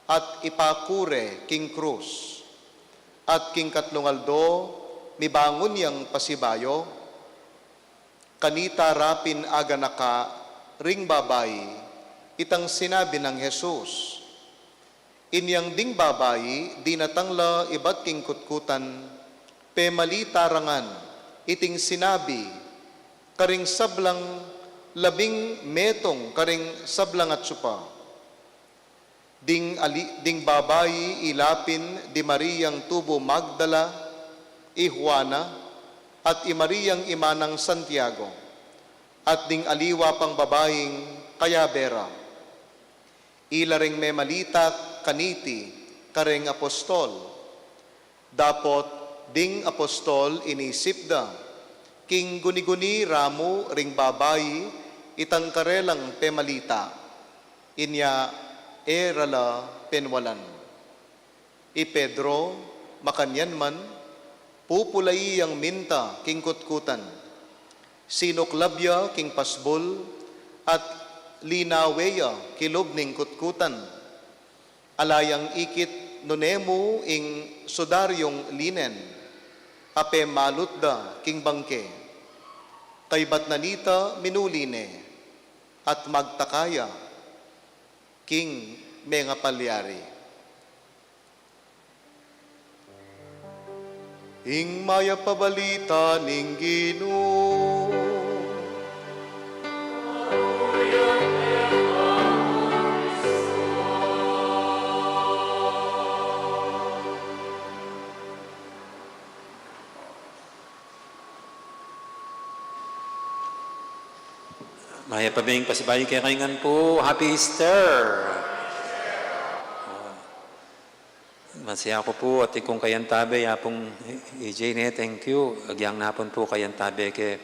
at ipakure king krus. At king katlungaldo, mibangon yang pasibayo, kanita rapin aga naka, ring babay, itang sinabi ng Jesus. Inyang ding babay, dinatangla ibat king kutkutan, pemalitarangan, iting sinabi, karing sablang labing metong, karing sablang at supa. Ding babayi ilapin di Mariang tubo Magdala, i Juana, at i Mariang imanang Santiago, at ding aliwa pang babaying Kayabera. Ilaring may malita kaniti, kareng apostol. Dapot ding apostol inisip da, king guni-guni ramu ring babayi, itang karelang pemalita. Inya erala penwalan. I Pedro, makanyan man, pupulay ang minta king kutkutan. Sinuklabya king pasbol, at linaweya kilob ning kutkutan. Alayang ikit nunemo ing sudaryong linen, ape malutda king bangke. Kay batnanita minuline, at magtakaya, King Menga Palyari. Ing maya pabalita ning Ginoo. Maya pabing pasibayi kaya kaingan po. Happy Easter! Masaya ko po at ikong kayantabe, yapong EJ ne, thank you. Agyang napon po kayantabe ke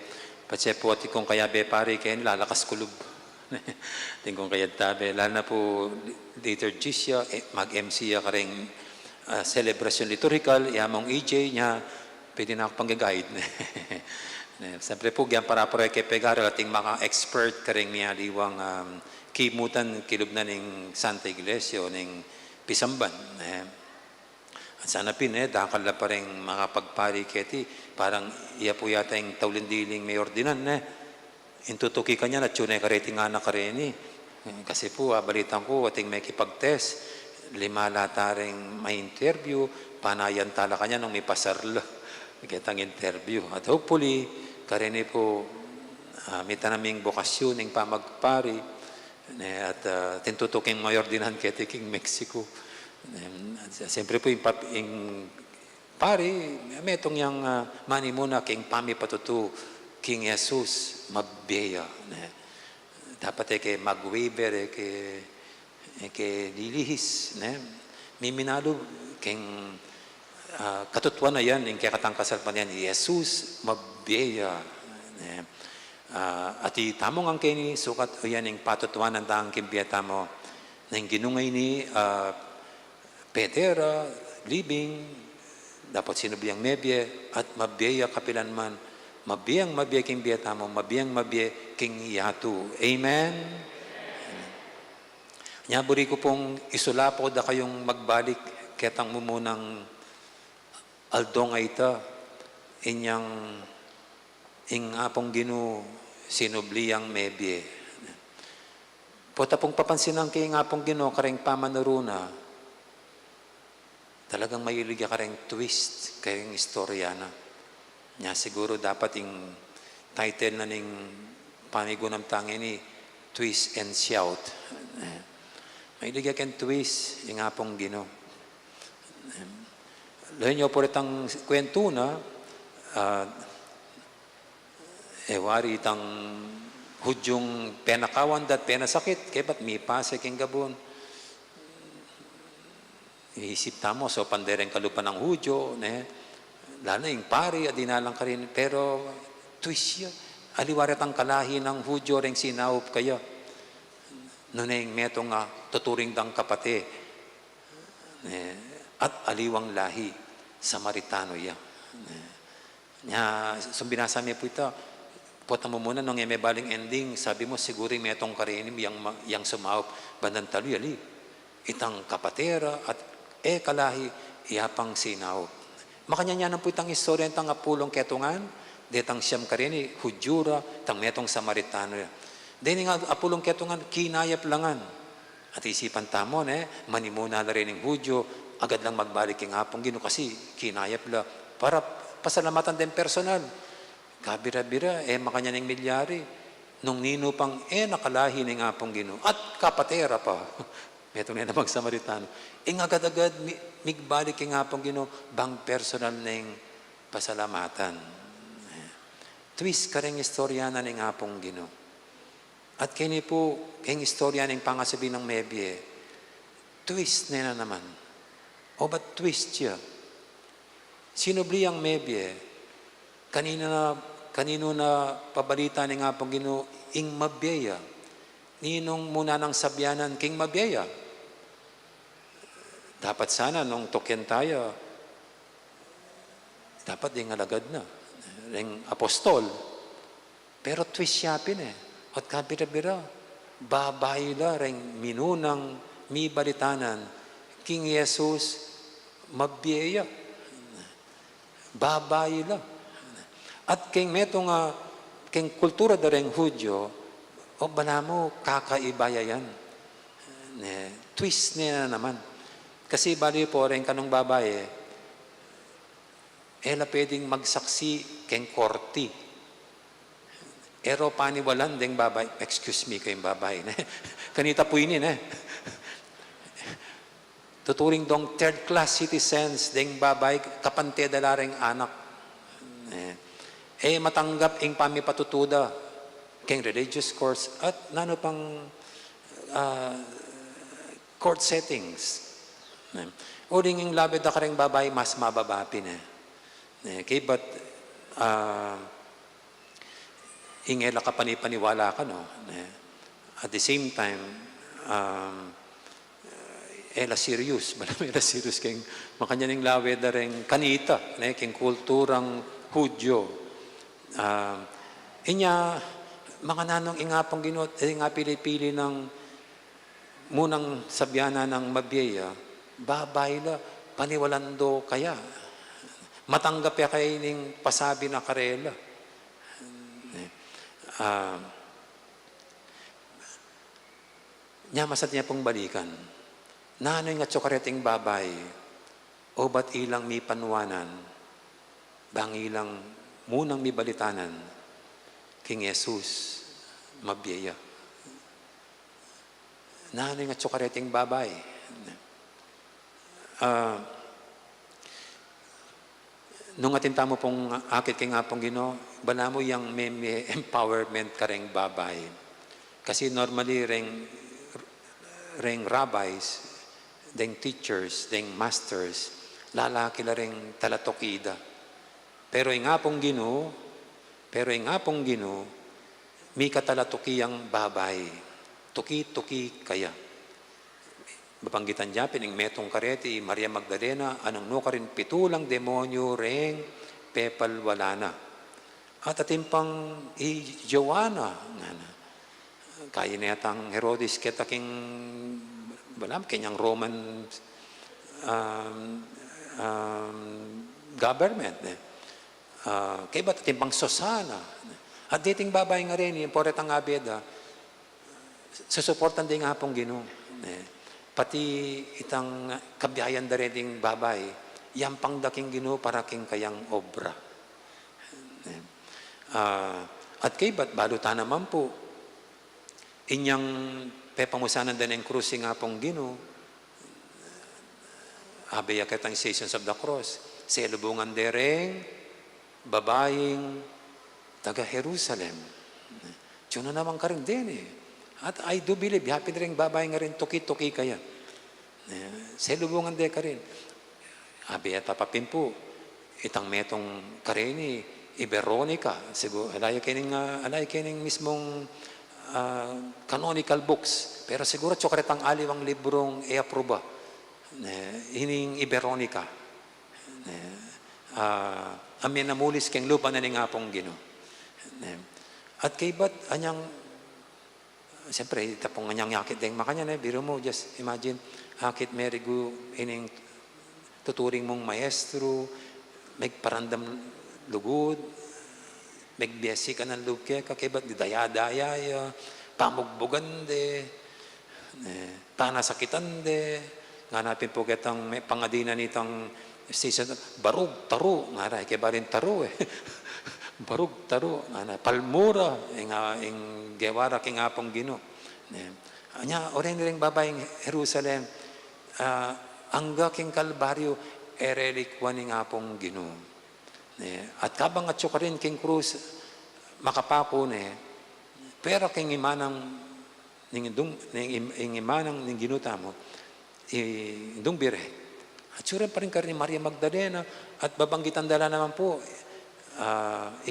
patse po at ikong kayabe pare kayo lalakas kulub. Tingkong kayantabe, lalo na po later Gisya, mag-MC ya karing celebration liturgical, yamong EJ niya, pwede na ako pang-guide. Siyempre po, yan para kay Pegaro, ating mga expert karing niya liwang kimutan kilub na ning Santa Iglesia o ning Pisamban. At sana dakal na pa rin mga pagpari keti, parang iya po yata yung taulindiling may ordinan. Intutuki ka niya na tunay kareti nga na kareni. Kasi po, balitan ko, ating may kipag-test, 5 lata rin may interview, panayan tala ka niya nung may pasarlo. Kitang interview. At hopefully, kareni po, may tanaming bokasyon ng pamagpari, at tintutuking mayor dinan keti King Mexico. Siyempre po yung pari, may itong yung mani muna king pami patutu, King Jesus, mabbeya. Dapat kay mag-waiver, kay lilihis. May minalo, king katutuan na yan, yung kaya katangkasal pa yan, Jesus, mabbeya. At itamong ang kini, sukat o yan, yung patutuan ng daang kimbiyata mo, na yung ginungay ni Petera, living, dapat sinubiyang mebye, at mabbeya kapilan man, mabiyang mabye king biyata mo, mabiyang mabye king yatu. Amen? Nyaburi ko pong isulapo da kayong magbalik ketang mumunang aldong ita inyang apong ginu sinubliyang mebye. Pota pong papansinan kay apong ginu karing pamanuruna, talagang mayilig ka ring twist kayong istorya na. Nya siguro dapat yung title na ning panigunam tangi ni Twist and Shout. Mahilig ka twist yung apong Gino. Lahat nyo po itang kwento na wari itang hudyong penakawan dat penasakit kaya ba't may pasek yung gabon. Iisip tamo, so pandereng kalupan ng hudyo, lalo yung pari, adinalang ka rin, pero twist yun. Aliwarat ang kalahi ng hudyo rin sinaup kaya. Nuneng meto nga tuturing dang kapate. At aliwang lahi, Samaritano ya. Sumbinasa mo po ito, puta mo muna nung may baling ending, sabi mo siguro metong karinim yang sumaup, bandang taluyali. Itang kapatera at kalahi, iyapang sinaw. Makanya po itang istorya itang apulong ketungan, detang siyam karini, hudyura, tang metong Samaritano. Deni nga apulong ketungan, kinayap langan. At isipan tamon, manimuna na rin ng hudyo, agad lang magbalik yung apong Gino kasi kinayap la. Para pasalamatan din personal. Kabira-bira, makanya ng milyari. Nung nino pang, nakalahi ng apong Gino. At kapatera pa. Metong na namang Samaritano. Agad-agad, migbalik yung apong Gino, bang personal ng pasalamatan. Twist ka rin istorya na ng apong Gino. At kini po, kayong istorya ng pangasabi ng mebye, twist na naman. O ba't twist siya? Sinubli ang mebye, kanino na pabalita ng apong Gino, ing mabyeya. Ninong muna ng sabyanan, king mabyeya. Dapat sana, nung tokyan tayo, dapat din alagad na. Ring apostol. Pero twist yapin At kabira-bira, babayla ring minunang mi balitanan, King Jesus, mabyeya. Babayla. At king meto nga, king kultura da ring Hudyo, O bala mo, kakaibaya yan. Twist niya na naman. Kasi bali po rin kanong babae, ela pwedeng magsaksi keng korti. Ero paniwalan ding babae. Excuse me kayong babae. Kanita po inin Tuturing dong third class citizens ding babae kapante dalaring anak. Matanggap ing pamipatutuda keng religious course at nano pang court settings. Uling ing labid na kareng babae mas mababapin kay but ingela ka panipaniwala ka no. At the same time ela serious, malamang ela serious keng makanyaning lawed na rin kanita, keng kulturang Hudyo. Inya, mga nanong ingapang ginot, nga pili-pili ng munang sabyana ng mabiyaya, babay la, paniwalando kaya. Matanggap ya kayo ning pasabi na karela. Nya masat niya pong balikan. Nanoy nga tsukareting babay, o ba't ilang mi panwanan, bang ilang munang mi balitanan, King Jesus, mabiyaya. Nanoy nga tsukareting babay. Nung atinta mo pong akit kay nga pong Ginoo, bala mo yung may empowerment ka ring babay. Kasi normally ring rabbis, deng teachers, deng masters, lalaki la ring talatokida. Pero yung nga pong Ginoo, may katalatukiyang babay. Tuki-tuki kaya. Mapanggitan niya, pining metong kareti, Maria Magdalena, anong no ka rin pitulang demonyo, ring pepal wala na. At atimpang Joanna, kaya na yatang Herodes ketaking balam kanyang Roman government. Kaya ba't timbang Susana? At dating babay nga rin, yung poretang abeda, susuportan din nga pong Ginoo. Pati itang kabiyayan da rin babay, yang pang daking Ginoo para king kayang obra. At kaya ba't balutan naman po, inyang pepamusanan din ang krusing nga pong Ginoo, abaya kitang Stations of the Cross, sa ilubungan dereng, babaeng, taga Jerusalem. Diyo na naman ka rin din At I do believe, happy rin babae nga rin, tuki-tuki kaya. Sa ilubungan de ka rin. Abaya tapapin po, itang metong karini, Veronica, siguro, alay kining mismong canonical books. Pero siguro tsukaretang aliwang librong i-aproba. Hining Veronica. Amin namulis keng lupa na ni nga pong Ginoo. At kay ba't anyang, siyempre, tapong anyang yakit deng makanya biro mo, just imagine, hakit merigu, ining tuturing mong maestro, may parandam lugod, magbiyasi ka ng lubke, kakibat di daya-daya, pamugbugan de, panasakitan de, nga napin po kitang may pangadina nitang station, barug, taro, nga na, ikibalin taro barug, taro, nga na, palmura, ing gewara king apong Ginoo. Anya, oren ring babaeng Jerusalem, angga king Kalbaryo, erelikwan ning apong Ginoo. At kabang at ka rin king krus, makapako pero king imanang ning imanang ning ginuta mo, indong bire. At sure pa rin ka rin Maria Magdalena, at babanggitan dala naman po,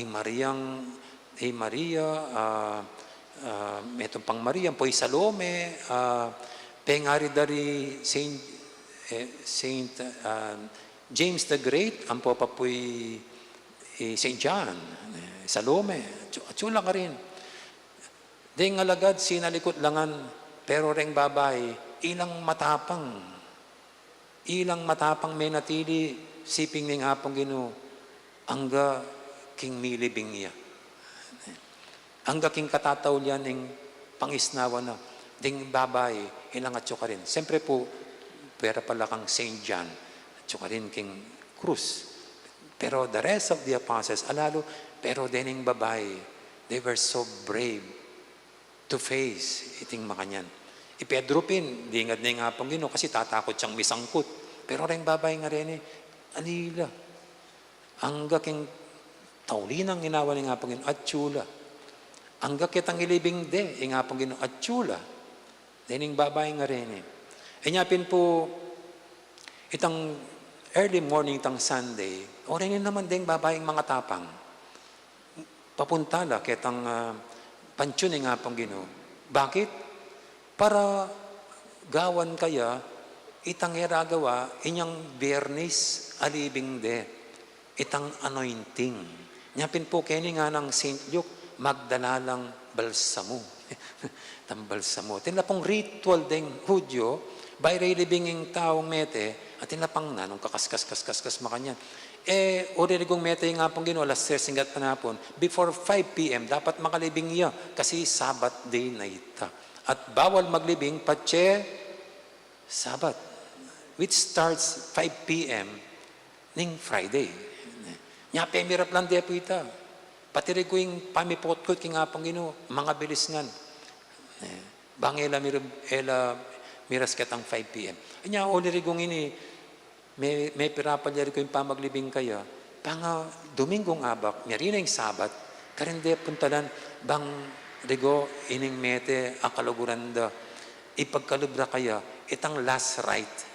Maria, metong pang Maria, po'y Salome, pengari dari Saint James the Great, ang po pa po'y St. John, Salome, tsula ka rin. Di nga lagad, sinalikot langan, pero ring babae, ilang matapang may natili, siping ning apong Ginoo, angga king milibing niya. Angga king katataw liyan ning pangisnawa na, ding babae, ilang at ka rin. Siyempre po, pera pala kang Saint John, at ka rin king Cruz. Pero the rest of the apostles, alalo, pero dining babae, they were so brave to face iting makanyan. Pedro pin, di nga nga pang Ginoo, kasi tatakot siyang misangkot. Pero rin babae nga rin alila. Angga king taulinang ginawa ni nga pang Ginoo, at tsula. Angga kitang ilibing de, nga pang Ginoo, at tsula. Dining babae nga rin Inyapin po, itang early morning tang Sunday, o rin naman ding babaeng mga tapang. Papuntala kitang pansyon nga pang Ginoo. Bakit? Para gawan kaya itang iragawa inyang Biyernes alibing de itang anointing. Nyapin po kini nga ng Saint Luke magdalalang balsamo. Tang balsamo. Tinla pong ritual ding Hudyo by relibinging taong mete at tinla pang nanong kakaskas makanyan. Oririgong mete nga pong Ginoo alas 3 hinggat panapon before 5 p.m. dapat makalibing niya kasi Sabbath day na ita. At bawal maglibing patse Sabbath, which starts 5 p.m. ning Friday. Nya pemirap lang di po ita. Patiri ko yung pamipot ko king apang Ginoo, mga bilis ngan. Bangela miras ketang 5 p.m. Nya olirigong ini may pirapalya ko yung pamaglibing kaya. Panga Domingong abak, mayroon yung Sabat, karinde puntalan bang rigo ining mete akaluguran da ipagkalubra kaya itang last rite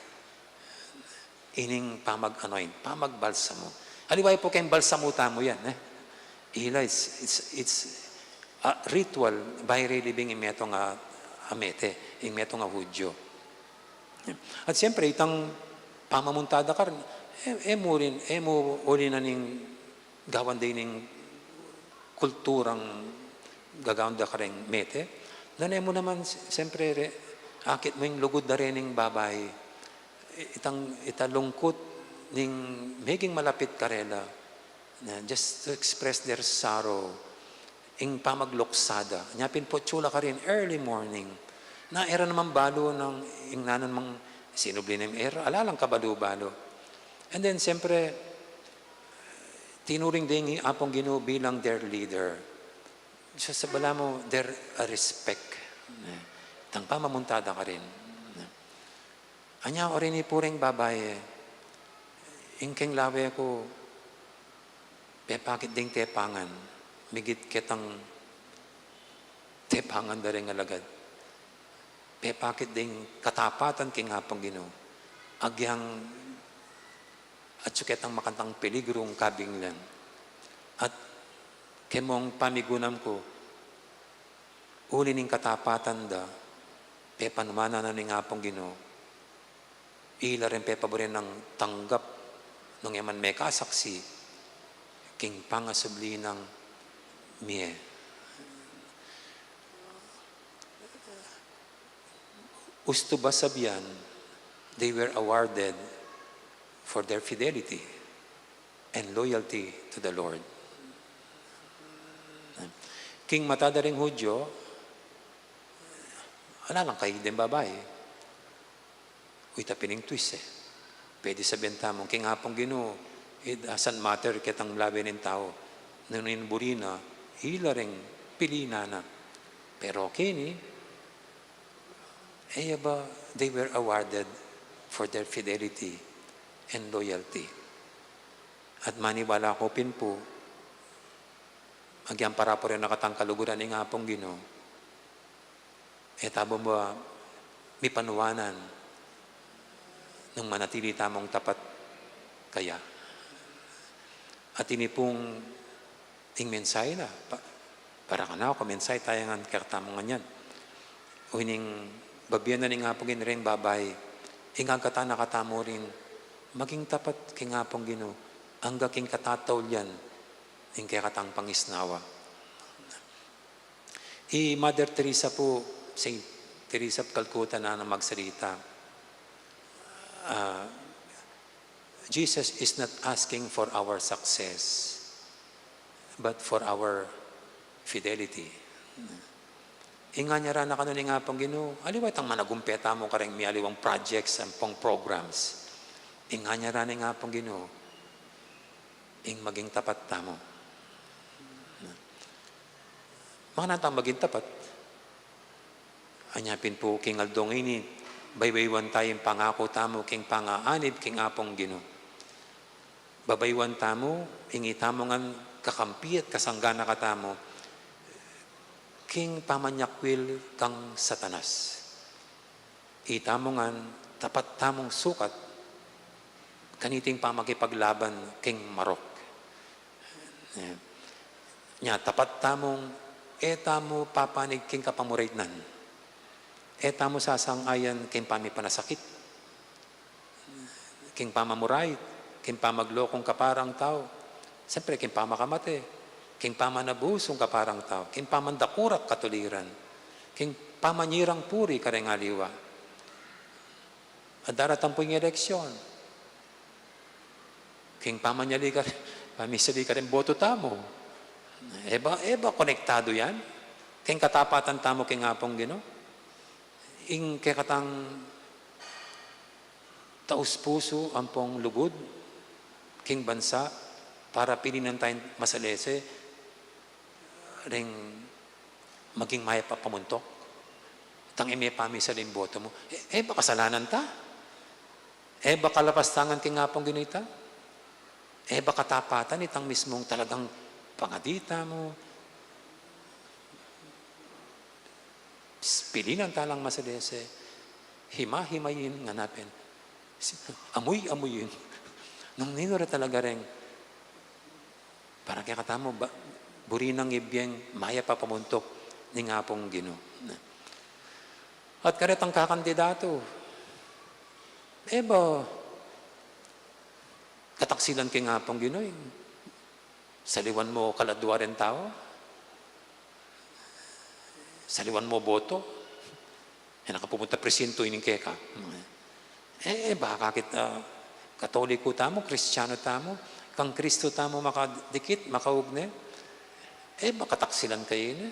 ining pamag-anoin, pamagbalsamo. Aliway po kayong balsamo tamo yan. Ila, it's a ritual by reliving in metong amete, in metong Hudyo. At siyempre, itang pamamuntada ka rin, mo rin na ning gawan din ning kulturang gagawin da ka rin mete. Nanay mo naman, siyempre, akit mo yung lugod na rin ng babae. Italungkot ning maging malapit karela just to express their sorrow ing pamagluksada. Nyapin po tsula ka rin early morning. Na era naman balo ng ing nanon mang sinubli ng era. Alalang kabalo-balo. And then siyempre tinuring din apong Ginoo bilang their leader. Sa bala mo, their respect. Tang pamamuntada ka rin. Anya, o rin ipuring babae. Ingkeng lawe ko, pepakit ding tepangan. Migit kitang tepangan da rin alagad. Pepakit ding katapatan king hapang Ginoo. Agyang at suketang makantang peligrong kabinglan. At kemong pamigunam ko, uli ning katapatan da, pepanumana na ning hapang Ginoo, ila rin pepaborin ng tanggap nung yaman may kasaksi, king pangasubli ng miye. Usto ba sabihan, they were awarded for their fidelity and loyalty to the Lord. King matadaring Hudyo, wala lang kayo din babae. Uy, tapining twist Pwede sabihin tamong, king hapong Ginoo, it doesn't matter kitang labi ng tao. Naninburi na, hila ring pilina na. Pero kini, they were awarded for their fidelity and loyalty. At maniwala ko pin po, agyan para po rin nakatang kaluguran ng hapong Ginoo. Tabo ba, may panuwanan nung manatili tamong tapat kaya. At ini pong ing mensahe na, para ka na ako, mensahe tayo nga kartamong ganyan. O ining babiyan na ning hapong Ginoo rin babay, ingang kata nakatamo rin, maging tapat king hapong Ginoo, hangga king katataw yan, ing kaya katang pangisnawa. Mother Teresa po, Saint Teresa of Calcutta na magsalita, Jesus is not asking for our success, but for our fidelity. Inga niya rin na kanon nga pong Ginoo, aliwat ang managumpeta mo kareng may aliwang projects and pong programs. Inga niya rin nga pong Ginoo, ing maging tapat tamo. Mga natang maging tapat. Anyapin po king aldong ini, baywaywan tayong pangako tamo, king pangaanib, king apong Ginoo. Babaywan tamo, ingi tamo nga kakampi at kasanggana ka tamo, king pamanyakwil kang Satanas. Itamo nga tapat tamong sukat, kaniting pamakipaglaban king marok. Nya tapat tamong etamo papanig king kapamuraytnan. Etamo sasangayan king pamipanasakit. King pamamurayt, king pamaglokong kaparang tao. Siyempre king pamakamate, king pamanabusong kaparang tao, king pamandakurak katuliran, king pamanyirang puri karengaliwa. At daratang po yung eleksyon. King pamanyali ka rin, pamisali ka rin boto tamo. Eba, konektado yan? King katapatan tamo king apong Ginoo. Ing kekatang taus puso ang pong lugod, king bansa, para pilinan tayong masalese, ring maging maya papamuntok. Tang ime pamisalin boto mo. Eba kasalanan ta? Eba kalapastangan king apong Ginoo ita? Eba katapatan itang mismong talagang pangadita mo, pilinan talang masadese, hima-himayin nga napin, amoy-amoyin. Nung ninura talaga rin, para kaya katamo, burinang ibiyeng maya pa pamuntok ni nga pong Ginoo. At karetang kakandidato, eba, kataksilan kay nga pong Ginoo. Saliwan mo kaladwa rin tao? Saliwan mo boto? Nakapumunta presinto ining keka. Bakit Katoliko tamo, Kristiyano tamo, kang Kristo tamo makadikit, makaugne? Makataksilan kayo ni?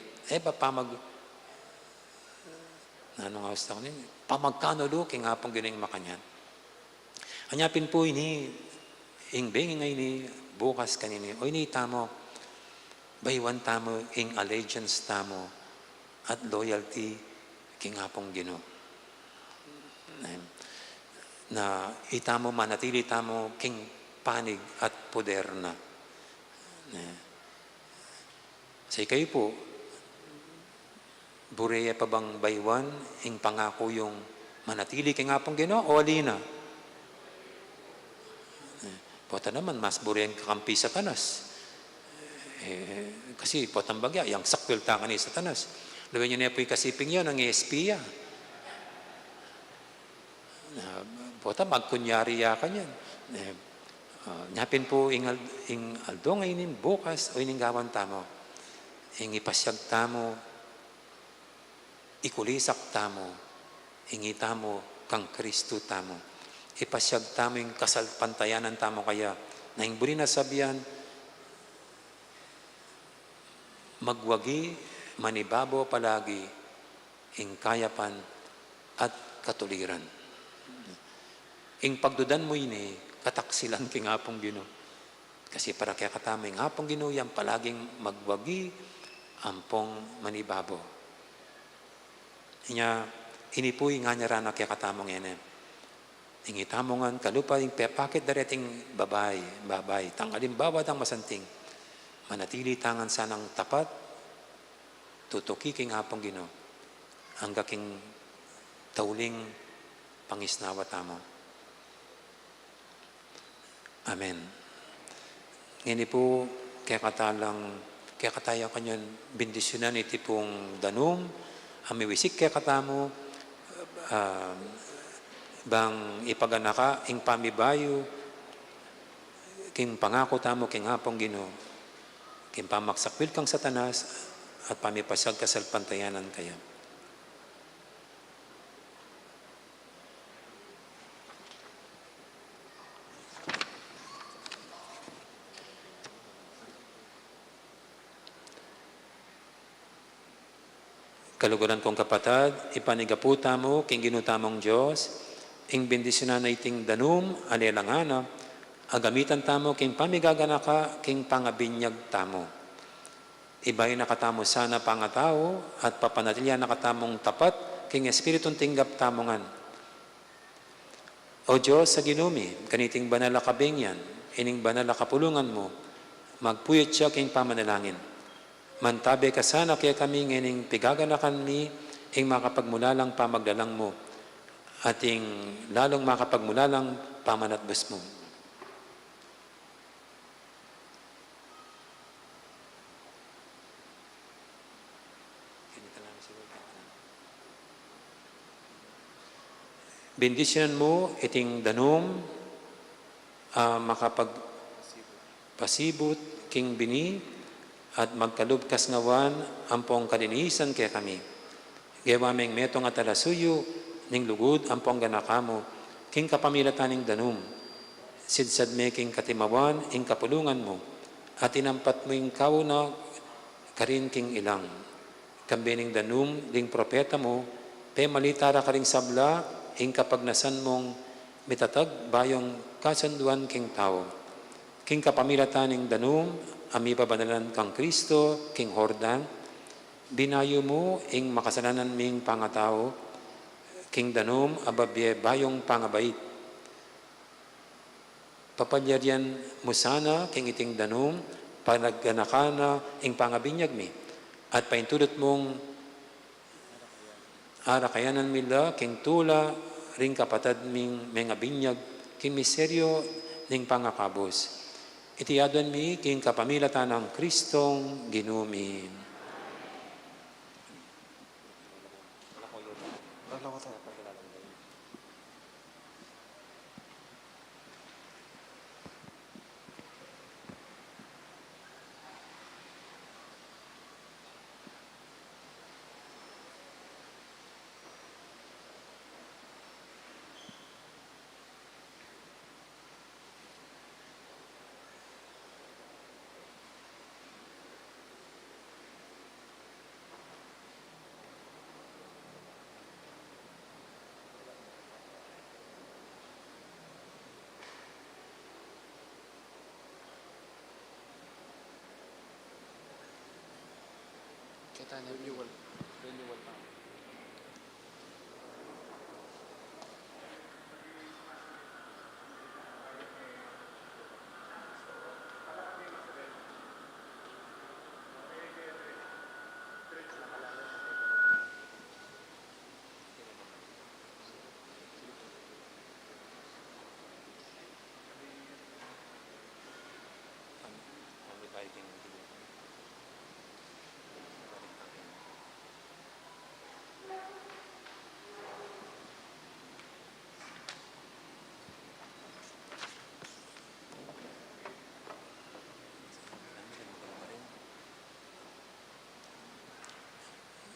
Pamagkanulo, kaya nga pong gining makanyan. Anyapin po ini, ingbeng ngay ni, bukas kanini, o ini tamo, baywan tamo, ing allegiance tamo, at loyalty, king apong Ginoo. Na itamo manatili tamo, king panig at poder na. Say kayo po, bureya pa bang baywan, ing pangako yung manatili king apong Ginoo, o alina? Pota naman, mas bureng kakampi Satanas. Kasi potang bagya, yung sakwil ta ka ni Satanas. Lawin nyo na po yung kasiping yun, ang ESP ya. Pota, magkunyari ya ka niyan. Nyapin po, ing aldo ngayon bukas, o ining gawan tamo. Ing ipasyag tamo, ikulisak tamo, ingi tamo, kang Kristo tamo. Ipasyag tamo yung kasalpantayanan tamo kaya na yung buri na sabihan, magwagi, manibabo palagi, ing kayapan at katuliran. Ing pagdudan mo ini, kataksilan king apong Ginoo. Kasi para kaya katama yung apong Ginoo, yan palaging magwagi, ampong manibabo. Ini po yung nga niya rana kaya katamong yan. Ingitamongan, kalupa yung pepakit dareting babay, tanggalin bawat ang masanting. Manatili tangan sanang tapat, tutuki king apong Ginoo, ang gaking tauling pangisnawa tamo. Amen. Ngayon po, kaya katayo kanyan bendisyonan iti pong danum, amiwisik kaya katamo, bang ipaganaka ing pamibayo king pangako tamo king apong Ginoo king pamaksakwil kang Satanas at pamipasag kasalpantayanan kaya. Kaluguran kong kapatad, ipanigaputa mo, king ginutamong Diyos, ing bendisyonan na iting danum, alelangana, agamitan tamo, king pamigagana ka, king pangabinyag tamo. Iba'y nakatamo sana pangatao, at papanatilya nakatamong tapat, king Espiritong tinggap tamongan. O Diyos sa ginumi, kaniting banal na kabingyan, ining banal na kapulungan mo, magpuyot siya king pamanalangin. Mantabi ka sana kaya kami ngining pigaganakan mi, ing makapagmulalang pamaglalang mo, ating lalong makapagmulalang pamanatbus mo. Bendisyonan mo iting danum, makapagpasibot king bini, at magkalubkas ngawan ampong kalinisan kaya kami. Gewaming metong at alasuyo, ning lugod ampong ganakamo, king kapamilataning danum. Sidsad me king katimawan, ing kapulungan mo, at inampat mo ing kauna, karin king ilang. Kambining danum, ling propeta mo, pe malitara ka ring sabla, ing kapagnasan mong mitatag bayong kasanduan king tao. King kapamilataning danum, ami pabanalan kang Kristo, king Hordan, binayo mo ing makasalanan ming pangatao, king danum, ababye bayong pangabait. Papalyaryan mo sana, king iting danum, panagganakana ing pangabinyag mi, at paintulot mong arakayanan mila, king tula, ring kapatad ming mga binyag, king miseryo ning pangakabos. Itiyadan mi, king kapamilatan ng Kristong ginumi.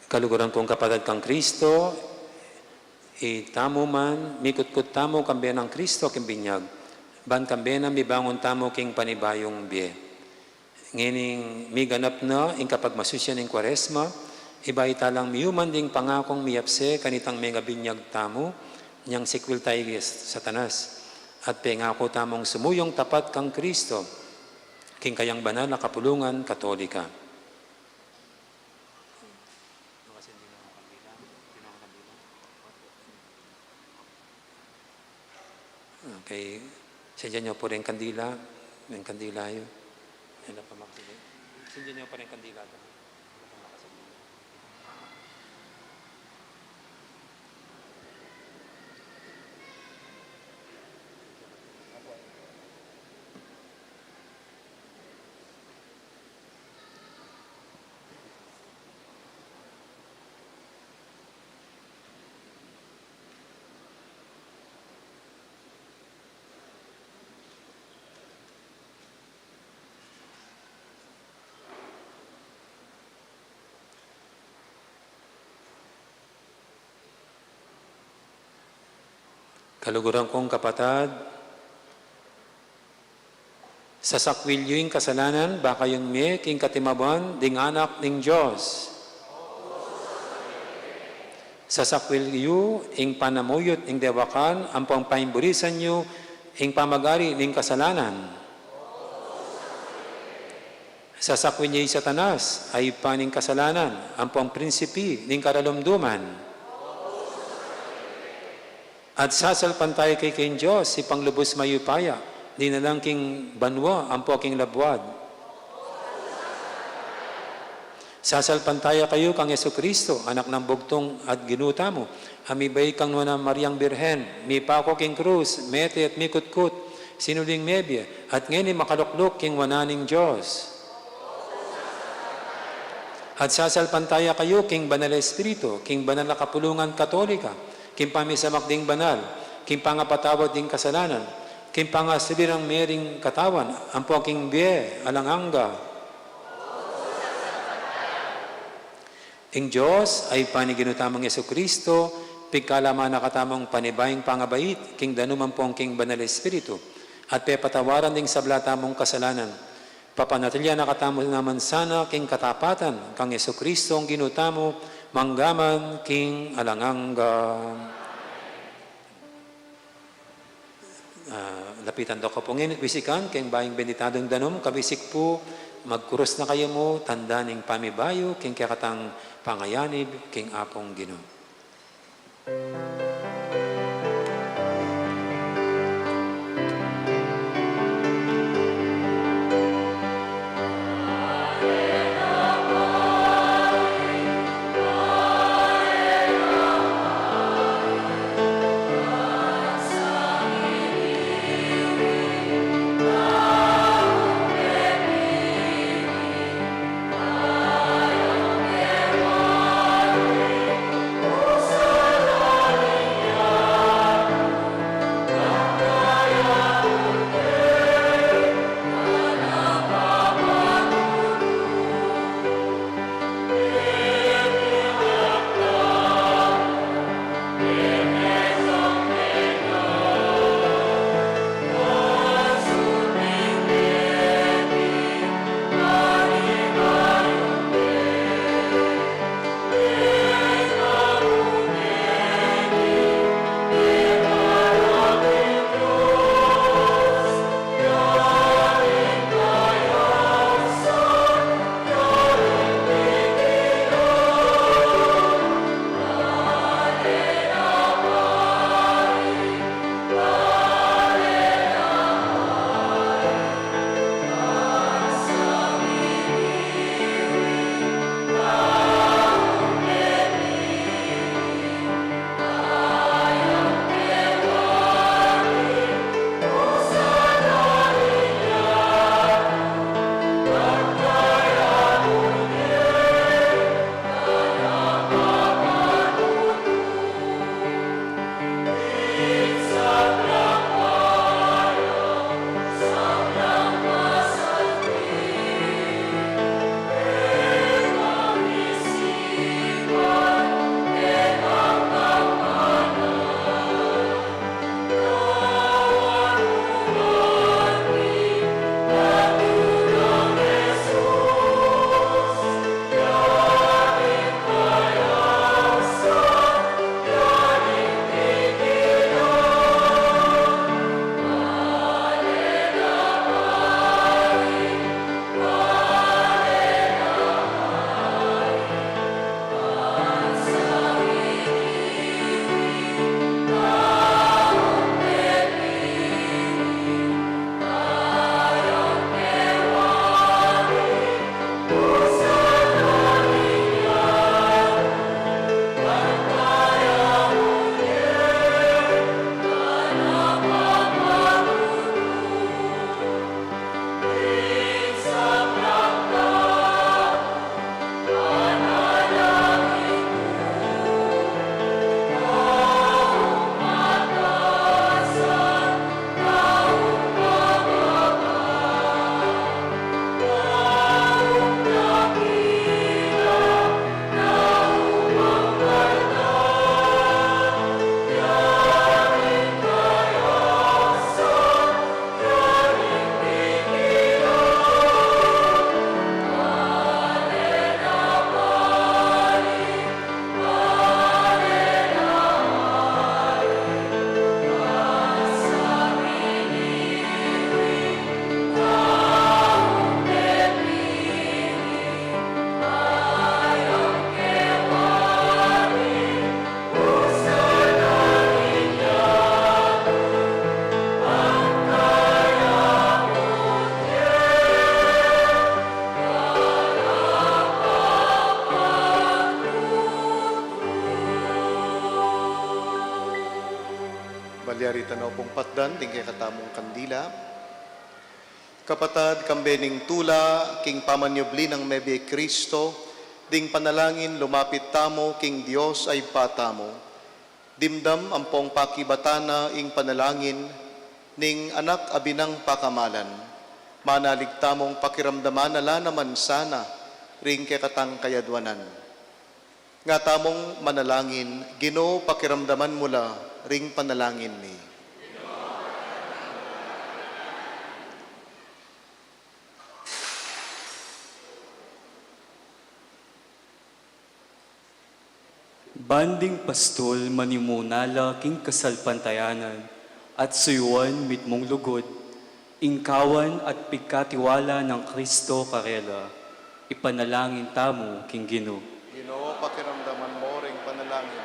Kaluguran kong kapatid kang Kristo, itamo man, mikut-kut tamo kambe ng Kristo king binyag, ban kambe na mibangon tamo king panibayong biye. Ngining miganap na, ing kapag masusya ning Kwaresma, iba italang miyuman ding pangakong miyapse kanitang mga binyag tamo, niyang sikwil tayo Satanas, at pengako tamong sumuyong tapat kang Kristo, king kayang banal na kapulungan Katolika. Okay, sadya niyo po rin kandila. May kandila yun. Yan ang pamakili. Sadya niyo po rin kandila. Kaluguran kong kapatid, sa sakwilyo yung kasalanan, baka yung king katimaban, ding anak ning Diyos. Sa sakwilyo, ing panamuyot, ing dewakan, ang paimburisan nyo, ing pamagari, ing kasalanan. Sa sakwin niya Satanas, ay paning kasalanan, ang prinsipi, ing karalumduman. At sasalpan tayo kay King Diyos, si Panglubos Mayupaya, di na lang king banwa, ang king labwad. Sasalpan tayo kayo kang Yesu Kristo, anak ng bugtong at ginuta mo. Amibay kang na Mariang Birhen, mi pako king krus, mete at mikutkut, sinuling mebye, at ngayon makaluklok king wananing Diyos. At sasalpan tayo kayo king Banal Espiritu, king Banal na Kapulungan Katolika, king pamisamak ding banal, king pangapatawad ding kasalanan, king pangasilirang mering katawan, ang king biye, alanganga. Ing Diyos ay paniginutamang Yesu Kristo, pigkalaman na katamang panibayang pangabait, king danuman pong king Banal Espiritu, at pepatawaran ding sablatamong kasalanan. Papanatilya na katamo naman sana king katapatan, kang Yesu Kristo ang ginutamo, manggaman king alanganga. Lapitan daw ko pong bisikan, king bayang benditadong danom, kabisik po, magkurus na kayo mo, tanda ning pamibayo, king kakatang pangayanib, king apong Ginoo. Diari tanaw pong patdan, ting kay katamong kandila. Kapatad, kambening tula, king pamanyobli ng Mebe Kristo, ding panalangin lumapit tamo, king Dios ay patamo. Dimdam ang pong pakibatana, ing panalangin, ning anak abinang pakamalan. Manalig tamong pakiramdaman nala naman sana, ring kekatang kayadwanan. Nga tamong manalangin, Ginoo pakiramdaman mula, ring panalangin ni. Banding pastol manimunala king kasalpantayanan at suyuan mitmong lugod, ingkawan at pigkatiwala ng Kristo karela, ipanalangin tamo king Ginoo. Ginoo pakiramdaman mo, ring panalangin.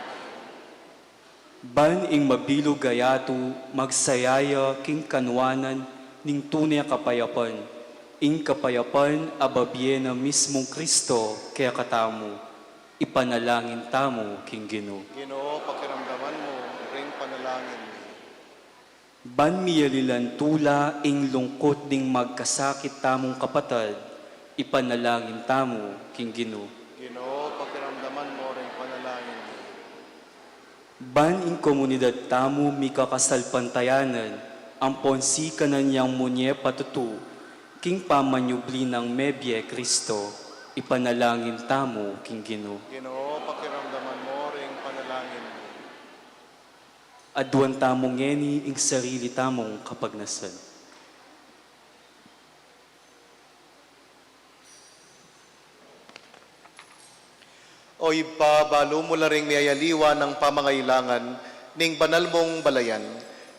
Ban ing mabilog gayato, magsayaya king kanwanan, ning tunay kapayapan, ing kapayapan ababye na mismong Kristo kaya katamo, ipanalangin tamo king Ginoo. Ginoo pakiramdaman mo, ring panalangin. Ban miyalilan tula ing lungkot ding magkasakit tamong kapatad, ipanalangin tamo king Ginoo. Ginoo pakiramdaman mo, ring panalangin. Ban ing komunidad tamo mikakasalpantayanan, ang ponsi kananyang munye patutu, king pamanyubli ng Mebye Kristo, ipanalangin tamo king Ginoo. Ginoo pakiramdaman mo, ring panalangin. Adwan tamong ngeni ing sarili tamong kapagnasan. O ipabalo mo la ring niyayaliwa ng pamangailangan ning banal mong balayan,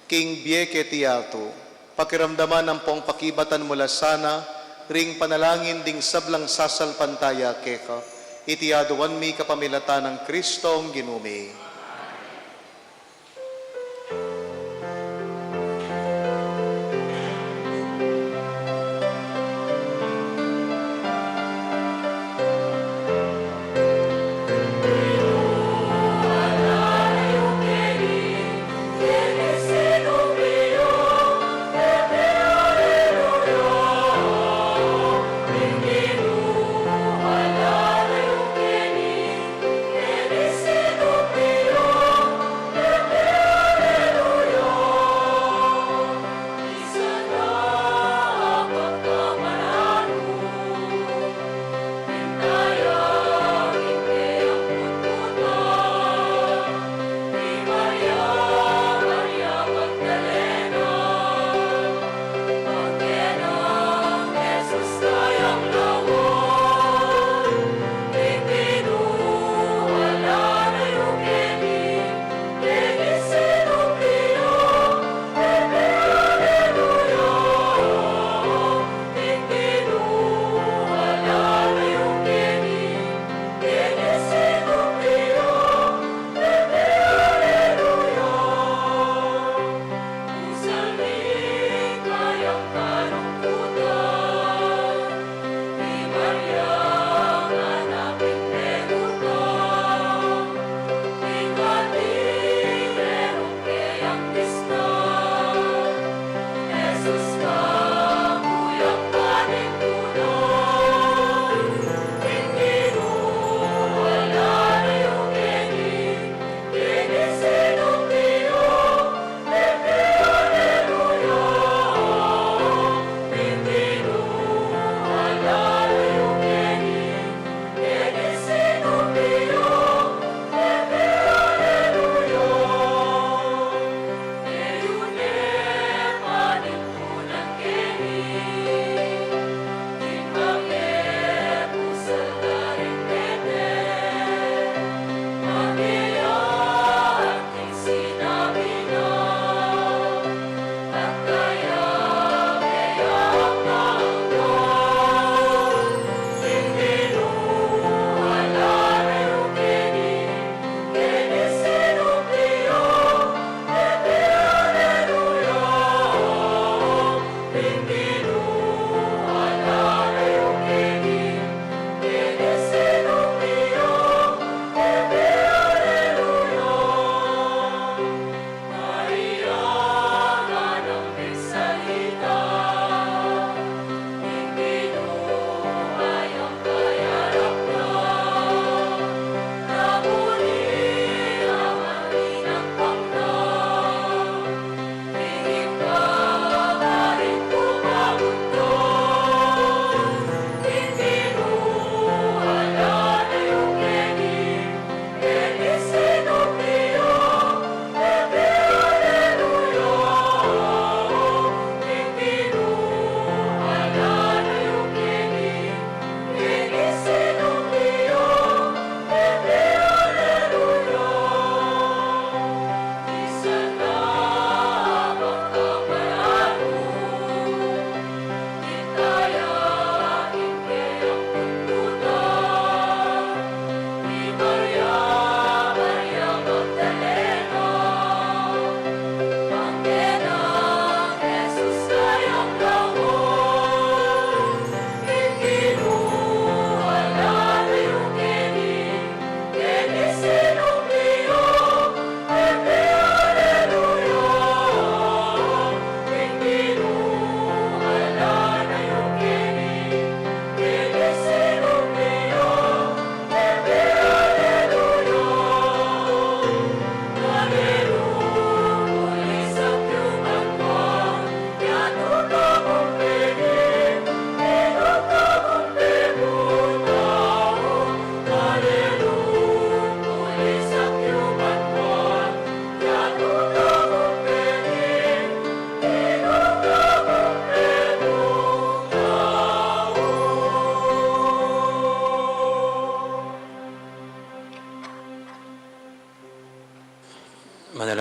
king Bieke Tiato, pakiramdaman ng pong pakibatan mula sana, ring panalangin ding sablang sasalpantaya keka, itiaduan mi kapamilata ng Kristong ginumi. Aleluya.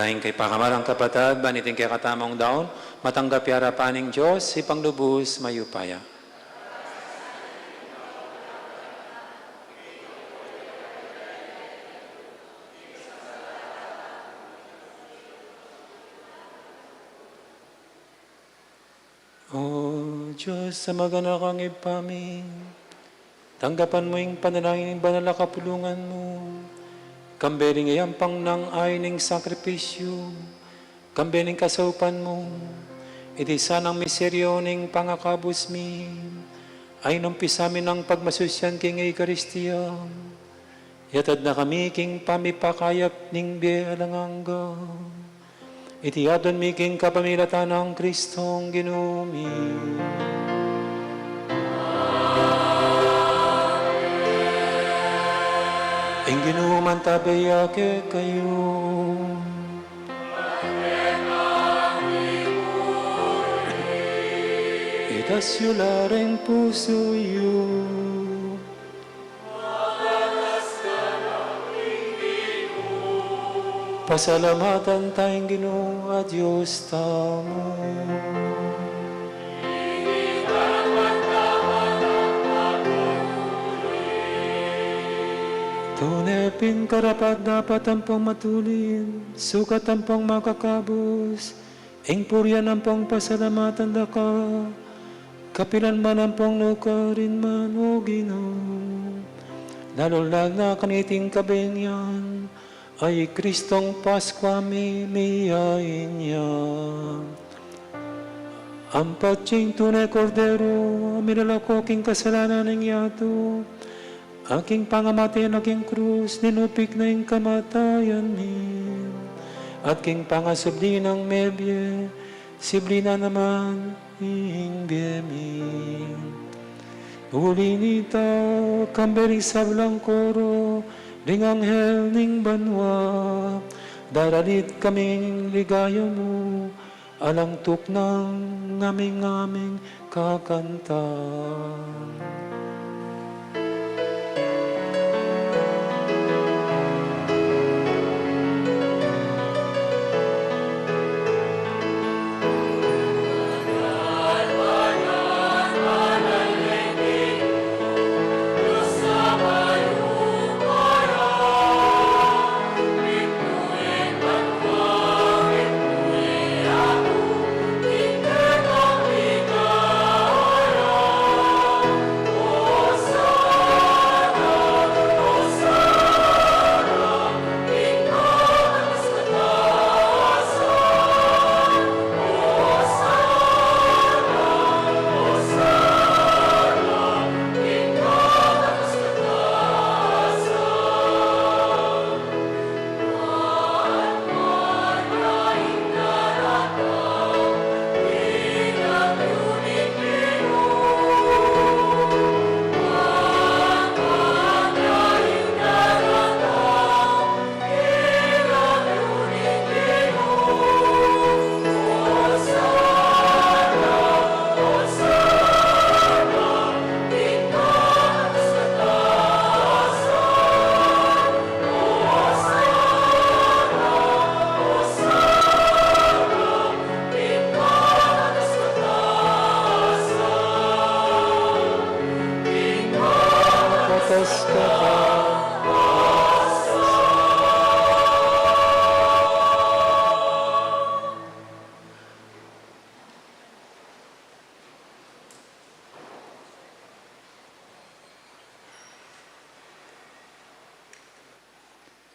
Manalangin kay pakamarang kapatid, banitin kay katamang daon, matanggap yara paning Diyos, ipanglubos mayupaya. O Diyos, sa magana kang ipaming, tanggapan mo yung panalangin ng banal na kapulungan mo. Kambering ayampang nang ay ning sakripisyo, kambering kasaupan mo, iti sanang miseryo ning pangakabos mi, ay numpisamin ng pagmasusyan king Eucharistia. Yatad na kami king pamipakayap ning bialangangga. Iti adon mi king kapamilatan ng Kristong ginumi. Ing ginuman tabayake kayo. Itas yulareng puso yu. Pasalamatan tayong Ginoo at Diyos tamo. Tunepin karapat dapat tampong matulin, sukat tampong makakabos, ing purya nampong pasalamatan da ka, kapilan man nampong nukarin man o Ginoo. Nalulag na kaniting kabingyan, ay Kristong Paskwa miliyain niya. Ampat siyang tunay kordero, minalako king kasalanan ng yato, aking pangamatayan aking krus, ninupik na yung kamatayan mi. At king pangasubli ng mebye, sibli na naman ing biyemi. Uli nita, kambering sablang koro, ring anghel ning banwa, daralit kaming ligaya mo, alangtok ng ngaming-ngaming kakanta.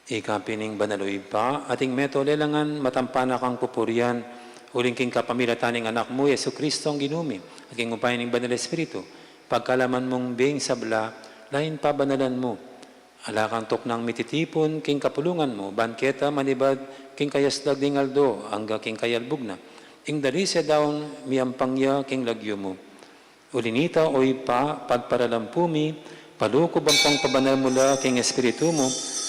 Ikapining banaloy pa, ating meto lelangan matampana kang pupurian, uling king kapamilataning anak mo, Yesu Kristo ang ginumi, aking upayan ng banal Espiritu, pagkalaman mong bing sabla, lain pa banalan mo, alakang tok ng mititipon, king kapulungan mo, banketa manibad, king kayasdag ding aldo, angga king kayalbog na, ing darisya daon miyampangya king lagyo mo. Ulinita oy pa, pagparalampumi, palukob ang pangpabanal mula king Espiritu mo,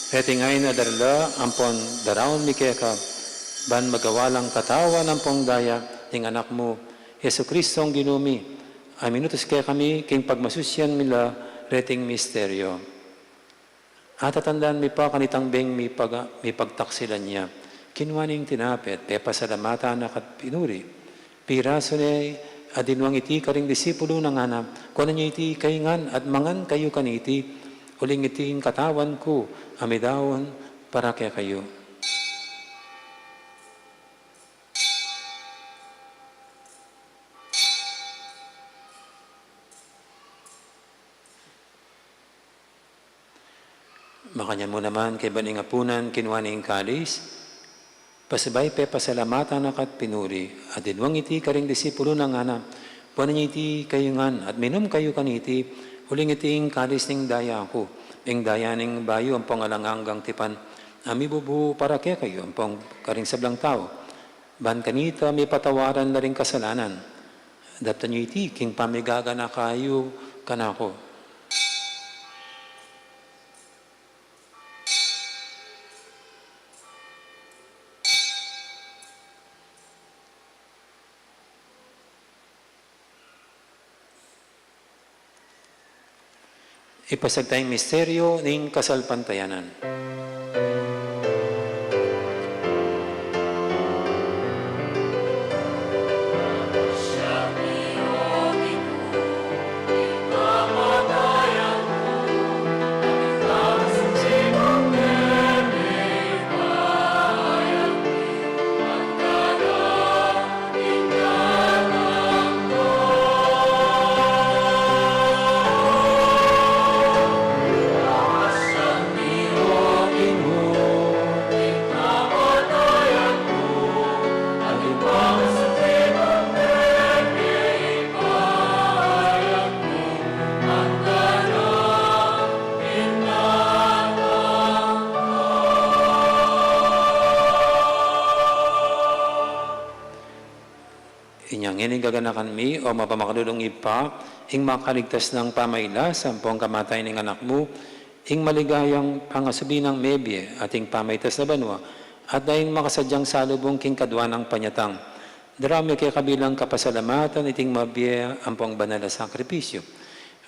Eti ngay na darla ampon daraon mi keka ban magawalang katawa ng pongdaya ting anak mo Yesu Kristo ang ginumi ay minutos kaya kami king pagmasusyan mila reting misteryo. At tatandaan mi pa kanitang beng mi pagtaksilan niya kinwaning tinapet, te pasalamatan na kat pinuri. Piraso ne, adinwang iti karing disipulo ng hanap, kunan niyo iti kaingan at mangan kayo kaniti, uling iti katawan ko, amidawon para kaya kayo. Makanya mo naman kay baning apunan kinwaning kalis, pasabay pe pasalamatan na kat pinuri, at dinwang iti karing disipulo ng hanap, puan niya iti kayungan at minom kayo kaniti, huling iti kalis ning daya ko, ing daya ning bayo ang pangalanganggang tipan, ami bubu para kaya kayo, ang pang karing sablang tao, ban kanita may patawaran na rin kasalanan, daptan niyo iti king pamigaga na kayo kanako. Ipasag tayong misteryo ng kasalpantayanan. Inyang ining gaganakan mi o mapamakadulong ipa, ing makaligtas ng pamayla sa pong kamatay ng anak mo, ing maligayang pangasubi ng mebye ating pamaytas na banwa, at dahil makasadyang salubong king kadwa ng panyatang. Darami kay kabilang kapasalamatan iting mabye ang pong banal na sakripisyo.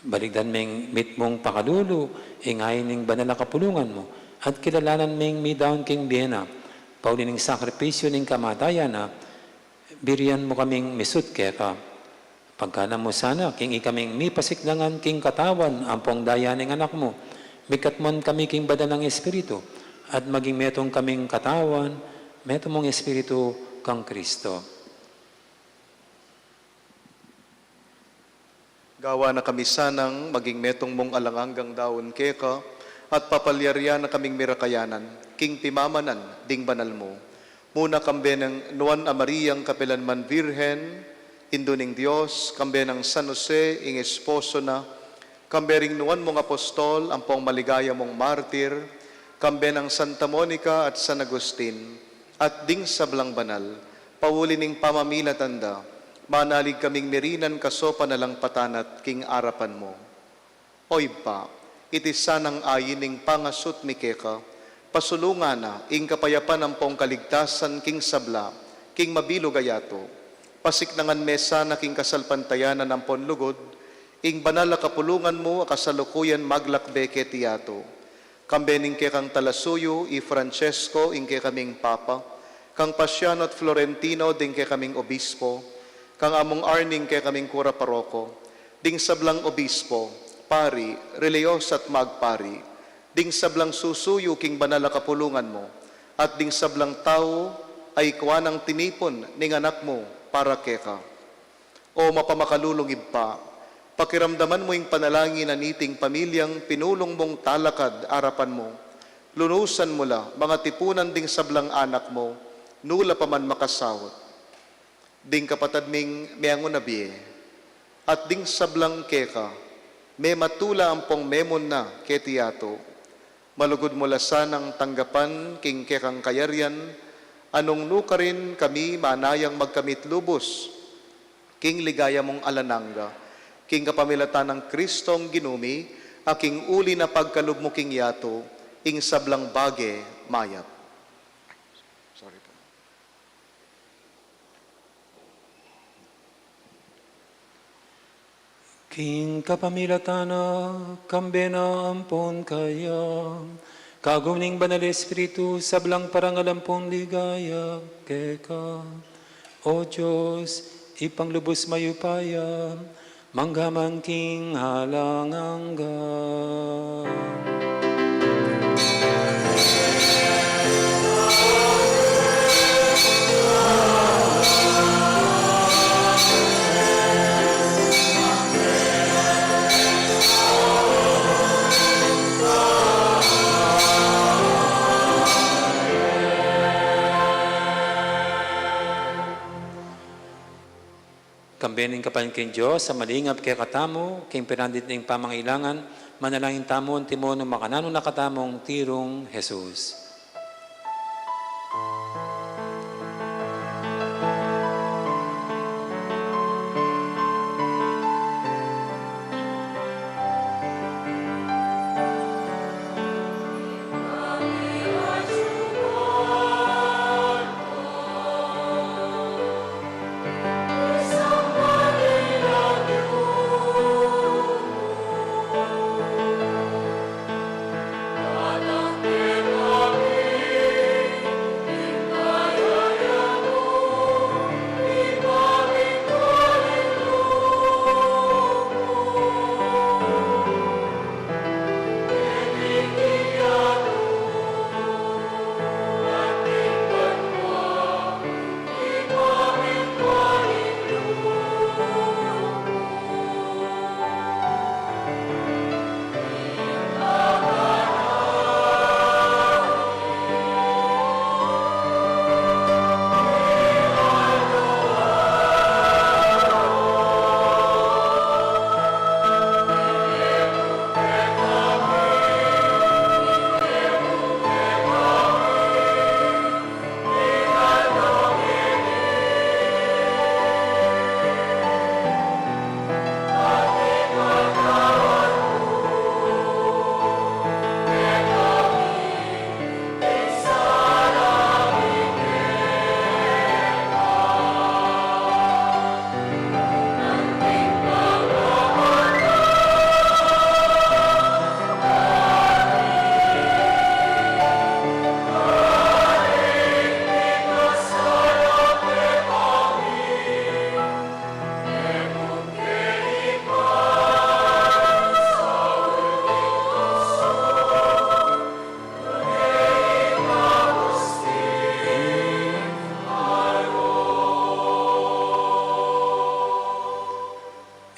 Baligdan ming mit mong pakadulo, ingay ning banal na kapulungan mo, at kilalanan ming mi daon king biyena, paulin ning sakripisyo ning kamatayan na, biriyan mo kaming misut kaya ka. Pagkana mo sana, king ikaming mi pasiklangan king katawan, ang pong daya ng anak mo, mikatmon kami king badan ng Espiritu, at maging metong kaming katawan, metong mong Espiritu kang Kristo. Gawa na kami sanang maging metong mong alanganggang daon keka, at papalyarya na kaming mirakayanan, king pimamanan, ding banal mo. Muna kambe ng Nuan a Mariang Kapelanman Virgen, Indo ning Diyos, kambe ng San Jose, ing esposo na, kambe ring Nuan mong apostol, ang pong maligaya mong martir, kambe ng Santa Monica at San Agustin, at ding sablang banal, pauli ning pamamila tanda, manalig kaming mirinan kaso panalang patanat king arapan mo. Oy pa, iti sanang ayin ning pangasut mikeka, pasulungan na, ing kapayapan ang pong kaligtasan king sabla, king mabilo gayato, pasiknangan mesa na king kasalpantayanan ng ponlugod, ing banal na kapulungan mo, kasalukuyan maglakbe ketiyato. Kambening ke kang Talasuyo, i Francesco, ing ke kaming Papa, kang Pasiano at Florentino, ding ke kaming Obispo, kang among Arning ke kaming Kura Paroko, ding sablang Obispo, Pari, Relios at Magpari, ding sablang susuyo king banal na kapulungan mo, at ding sablang tao ay kuwanang tinipon ning anak mo para keka. O mapamakalulong pa, pakiramdaman mo yung panalangin na niting pamilyang pinulong mong talakad arapan mo, lunusan mo la mga tipunan ding sablang anak mo, nula pa man makasawot. Ding kapatad ming miangon na biye, at ding sablang keka, may matula ang pong memon na ketiyato, malugod mo lasanang tanggapan king kekang kayaryan, anong nuka rin kami manayang magkamit lubos, king ligaya mong alananga, king kapamilatan ng Kristong ginumi, aking uli na pagkalub mo king yato, ing sablang bage mayat. Sorry po. King kapamilatana, kambena ampon kaya, Kaguning Banal Espiritu, sablang parangalan pong ligaya, keka. O Diyos, ipanglubos mayupaya, manggamangking halangangga. Kambening kapan king Diyos, sa malingap kay katamo, king pinandit ng pamangailangan, manalangin tamo, timo ng makanano nakatamong tirong Jesus.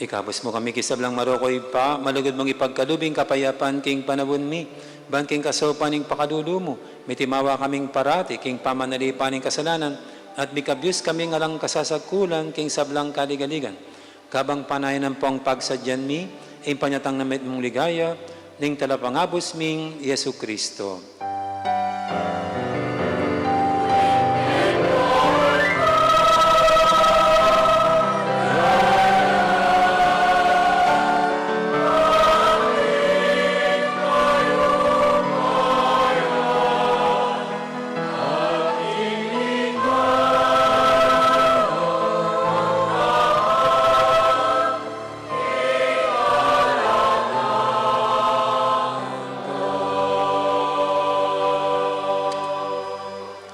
Ikabos mo kami kisablang marokoy pa, malugod mong ipagkalubing kapayapan king panabon mi, ban king kasopan ning pakadulo mo, mitimawa kaming parati king pamanalipan ning kasalanan, at mikabyus kami ngalang kasasagkulan king sablang kaligaligan. Kabang panayan ng pong pagsadyan mi, ing panyatang namit mong ligaya, ning talapangabos ming Yesu Kristo.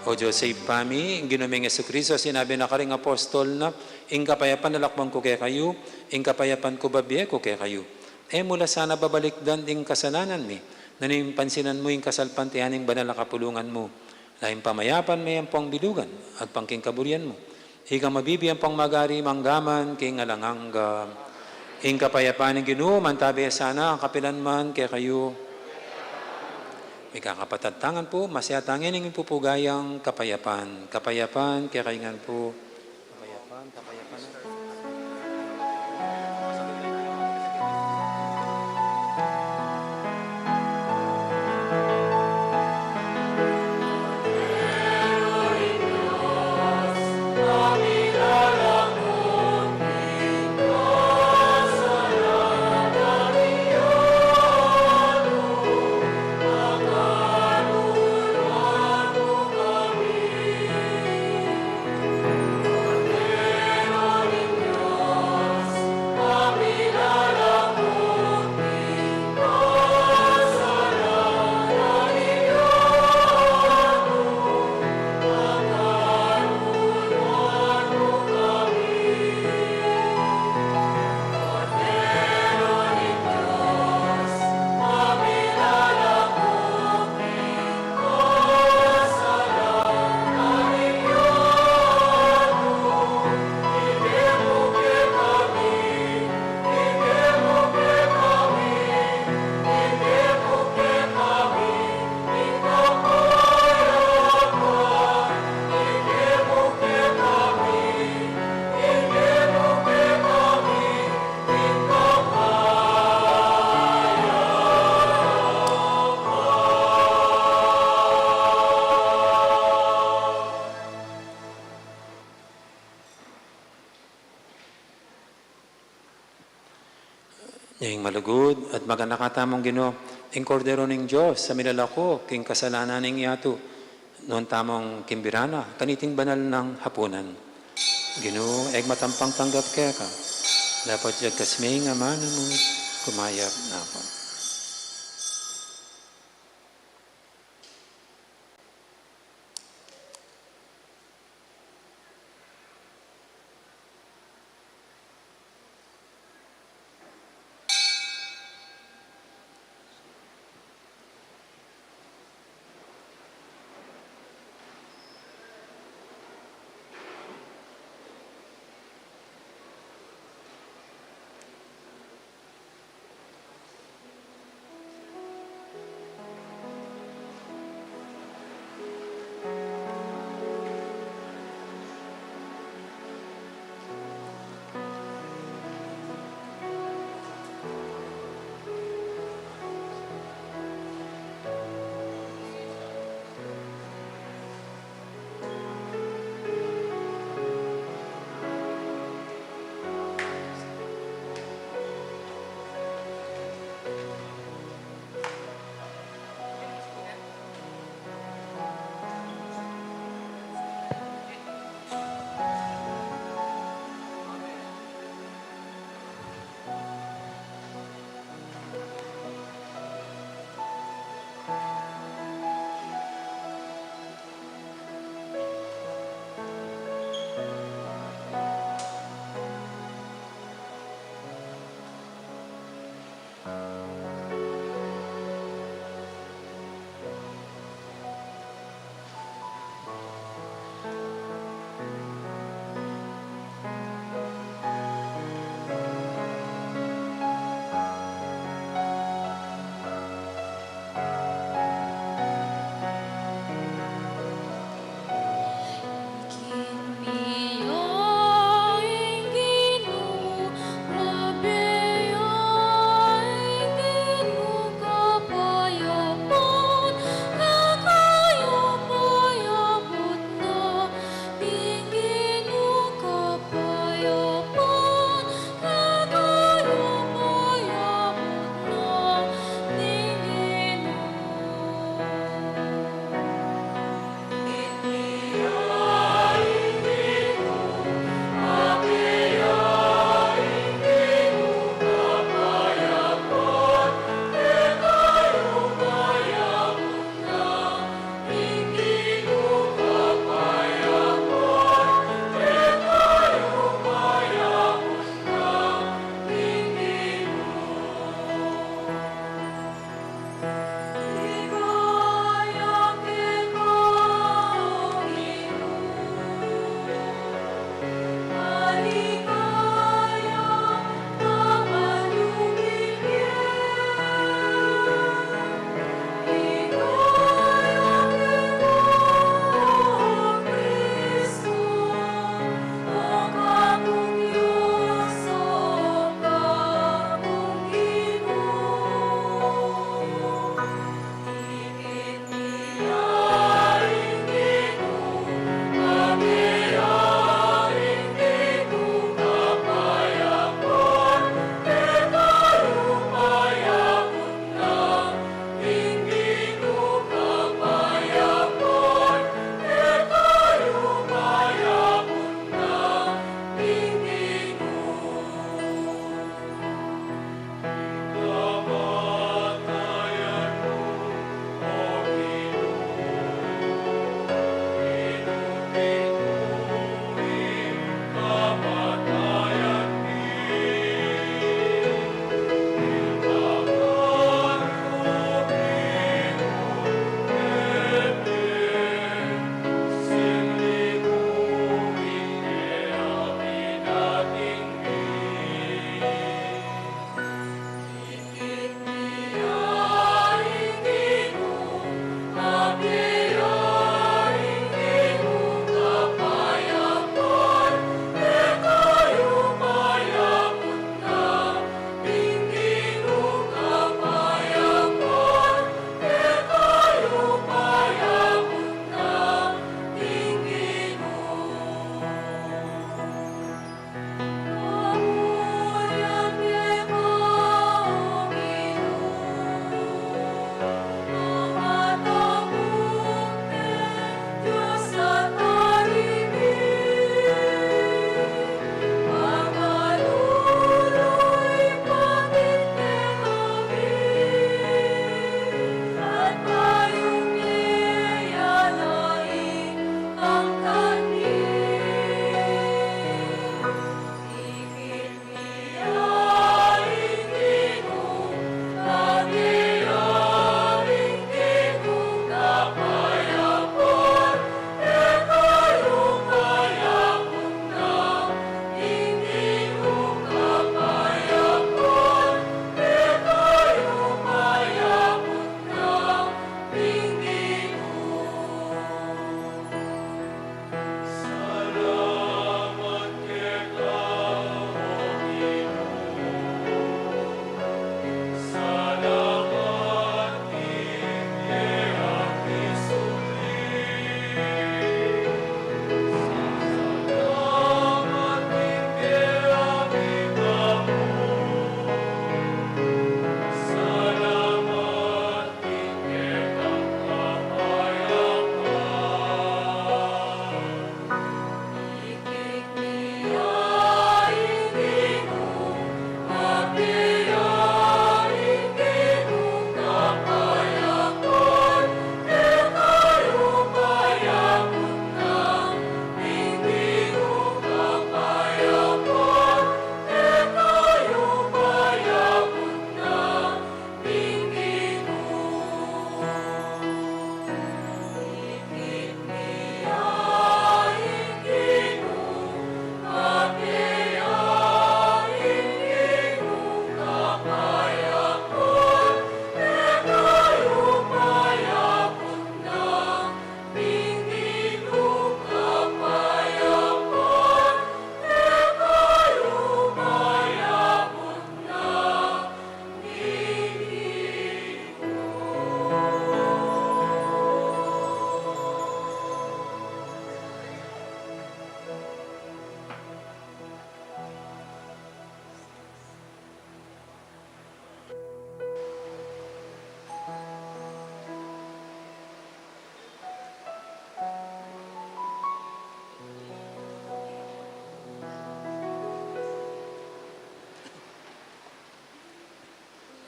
O Diyos, sa ipami, ang ginuming Yesu Kristo, sinabi na karing apostol na, ing kapayapan nalakbang ko kay kayo, ing kapayapan ko babiye ko kay kayo. Mula sana babalikdan ding kasalanan mi, naning pansinan mo ing kasalpantihan ing banal na kapulungan mo, lahing pamayapan may ang pang bilugan, at pangking kaburian mo. Ika mabibiyang pang magari manggaman, king alangangga. Ing kapayapan ng Ginoo, mantabi sana, ang kapilan man kay kayo. May kakapatatangan po, masyatangin ng pupugayang kapayapan. Kapayapan, kakaingan po. Kapayapan, kapayapan. malugod at maganakatamong Ginoo, ing kordero ning Dios sa milalako king kasalanan ning iato noon tamong kimbirana kaniting banal ng hapunan. Ginoo, eg matampang tanggap kaya ka. Dapat jud kasmi nga mana mo kumayap na ako.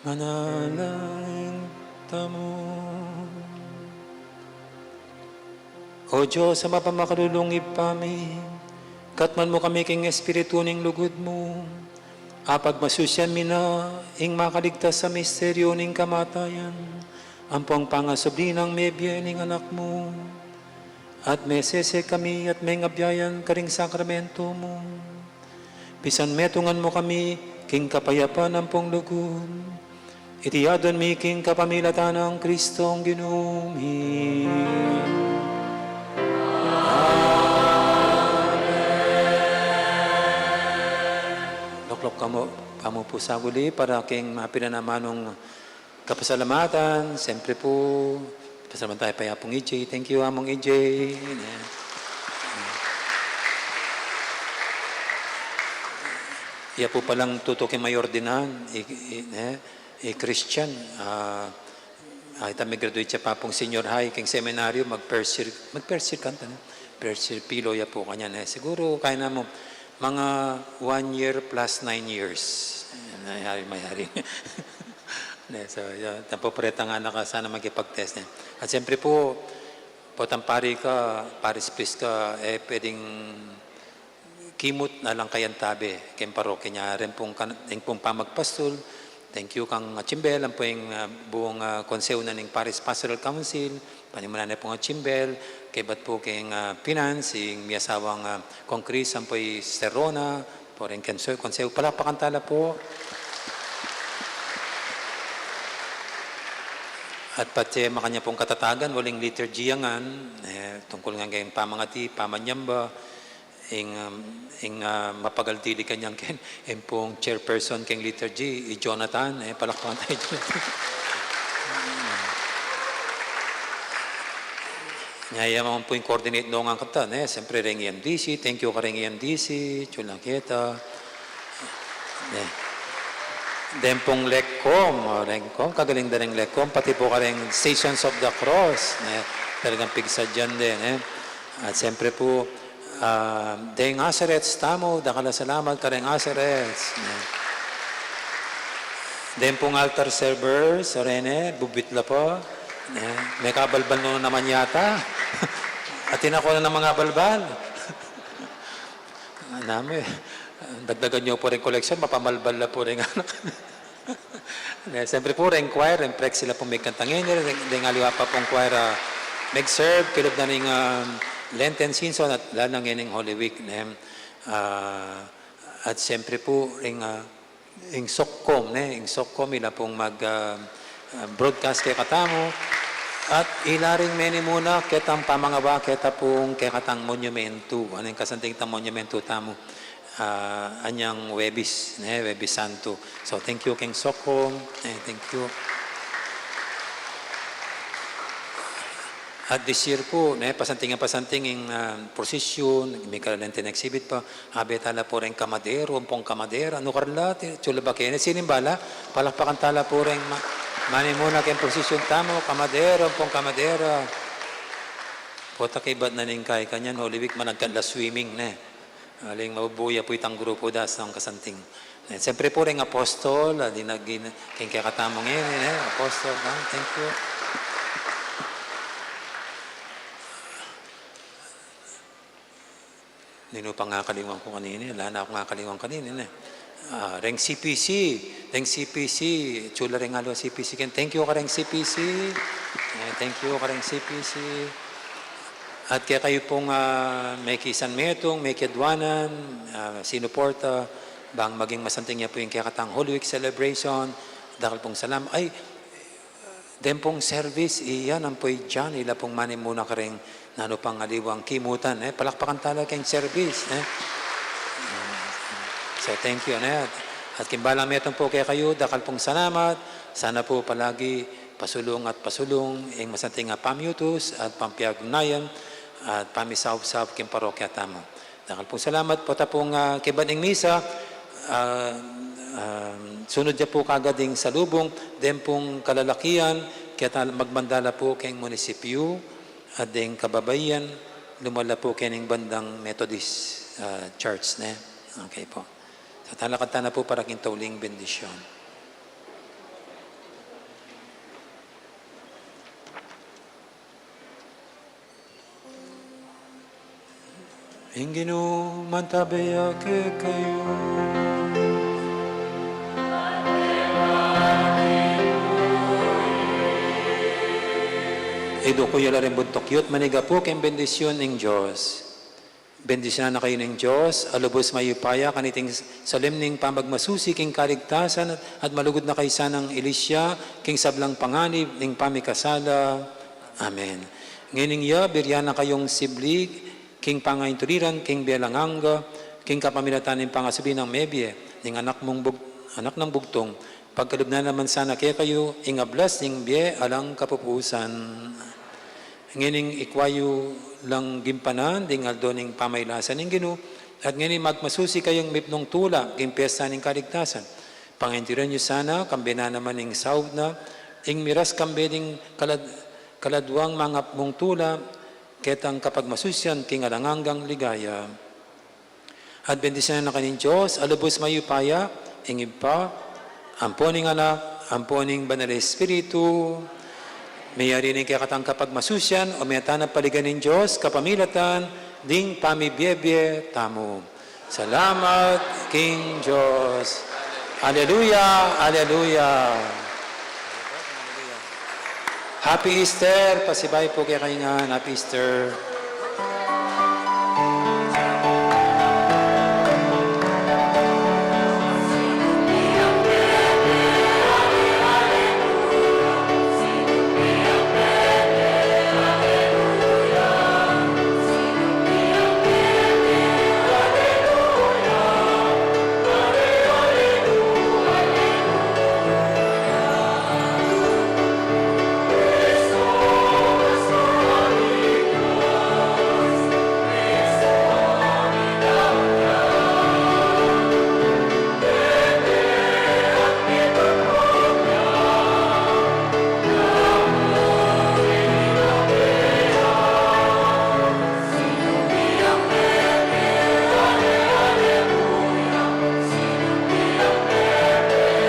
manalangin tamo. O Diyos, sa mapamakalulungib kami, katman mo kami king espiritu ning lugod mo, apag masusyan mina, ing makaligtas sa misteryo ning kamatayan, ampong pangasubli ng mebye ning anak mo, at mesese kami at may ngabyayan karing sakramento mo. Pisan metungan mo kami, king kapayapan ampong lugod, itiyadon mi king kapamilatan ng Kristong ginumi. Loklok kamo po sa guli para king mapinanamanong kapasalamatan. Siyempre po, pasalamat tayo pa Apong EJ. Thank you, Among EJ. Iya po palang tutukin mayor dinan, Christian. Ita may graduate siya pa pong senior high, king seminaryo, mag-first year kanta na. First year pilo ya po kanya na. Siguro kaya na mo, mga 1 year plus 9 years. May-hari. So, tapopreta nga na ka, sana magkipag-test niya. At siyempre po, potampari ka, paris please ka, pwedeng kimot na lang kayan tabi. Kayong parokya niya, rin pong pamagpastol. Thank you kang Chimbel, ang po yung buong konseyo na ng Paris Pastoral Council, panimunan na po nga Chimbel, kay ba't po kayong finance, yung miyasawang kong Chris, ang po yung Serona, po rin konseyo, palapakantala po. At pati makanya pong katatagan, waling liturgy yangan, tungkol nga kayong pamangati, pamanyamba, ing mapagaltili kanyang ken pong chairperson keng liturgy Jonathan palakpakan tayo Jonathan. Nyaya mo po yung coordinate noong ang katan siyempre ring EMDC, thank you ka ring EMDC chula kita then pong Lecom kagaling din ng Lecom pati po ka ring Stations of the Cross talagang pigsa dyan din at siyempre po Deng Aserets, tamo, dakala salamat ka rin Aserets. Den pong altar server, Sorene, bubitla po. May kabalbal no naman yata. Atin ako na ng mga balbal. Nami, dagdagan nyo po rin collection, mapamalbal na po rin anak. Siyempre po rin choir, rin prek sila pong may kantangin. Deng aliwa pa pong choir, mag-serve, kilog na rin Lenten season at lalang yan ng Holy Week. At siyempre po, yung SOCCOM, ila pong mag-broadcast kay katamo. At ilaring meni muna, ketang pamangawa, keta pong katang monumento. Ano yung kasanting tang monumento tamo? Anyang Webis, Webis Santo. So, thank you, King SOCCOM. Thank you. At this year po, pasanting yung prosesyon, may kalente na exhibit pa, tala po rin kamadero, pong kamadera, ano karla, chula ba kayo, sinimbala, palakpakan tala po rin, mani muna kayong prosesyon tamo, kamadero, pong kamadera. Pota kay bad na ning kay kanyan, Holy Week, managkala swimming, aling mabubuya po itang grupo das ng kasanting. Siyempre po rin apostol, dinagin, kayong kakatamong yun, apostol, thank you. Nino pa nga kaliwang ko kanina, wala na ako nga kaliwang kanina. Reng CPC, chula rin nga lo CPC. Thank you ka Reng CPC. Thank you ka Reng CPC. At kaya kayo pong may kisan metong, may kidwanan, sinuporta, bang maging masanting niya po yung kaya Holy Week celebration, dahil pong salam. Ay, den pong service, iyan ang po'y dyan, ila pong mani muna ka rin nano pang aliwang kimutan, palakpakan tala kayong service. So, thank you. At kimbalang metong po kaya kayo, dakal pong salamat. Sana po palagi pasulong at pasulong, ang masanting pamyutos at pampiagnayan at pamisaw-saw kim parokya tamo. Dakal pong salamat po tapong kibaning misa, sunod niya po kagading salubong, den pong kalalakian, kaya magmandala po kayong munisipyo, at din kababayan, lumala po kayong bandang Methodist Church. Okay po. So talakanta na po para kintauling bendisyon. Ingino mantabaya ke kayo. Ido ko yala rin buntokyot, maniga po kayong bendisyon ng Diyos. Bendisyon na kayo ng Diyos, alubos mayupaya, kaniting salim ning pamagmasusi, king kaligtasan, at malugod na kayo sanang ilisya, king sablang panganib, ning pamikasala. Amen. Ngayon ya, biryan na kayong siblig, king pangainturiran, king belanganga, king kapamilatan ng pangasubi ng mebye, ning anak ng bugtong, pagkalub na naman sana kaya kayo, ingablas ning bye alang kapupusan. Ngayon ikwayo lang gimpanan, ding aldo ning pamaylasan ng Ginoo, at ngayon magmasusi kayong mipnong tula, king piyesta ning kaligtasan. Pangintiran nyo sana, kambe na naman ning sahod na, ing miras kambe ding kaladwang mga mong tula, ketang kapag masusyan, king alanganggang ligaya. At bendisyon na kanin Diyos, alubos mayupaya, ing ipa, amponing anak, amponing banal Espiritu, mayari ning kakatang kapag masusyan, o mayatana paligan ng Diyos, kapamilatan, ding pamibiyebye tamo. Salamat, King Diyos. Alleluia, Alleluia. Happy Easter! Pasibay po kaya kayo nga. Happy Easter!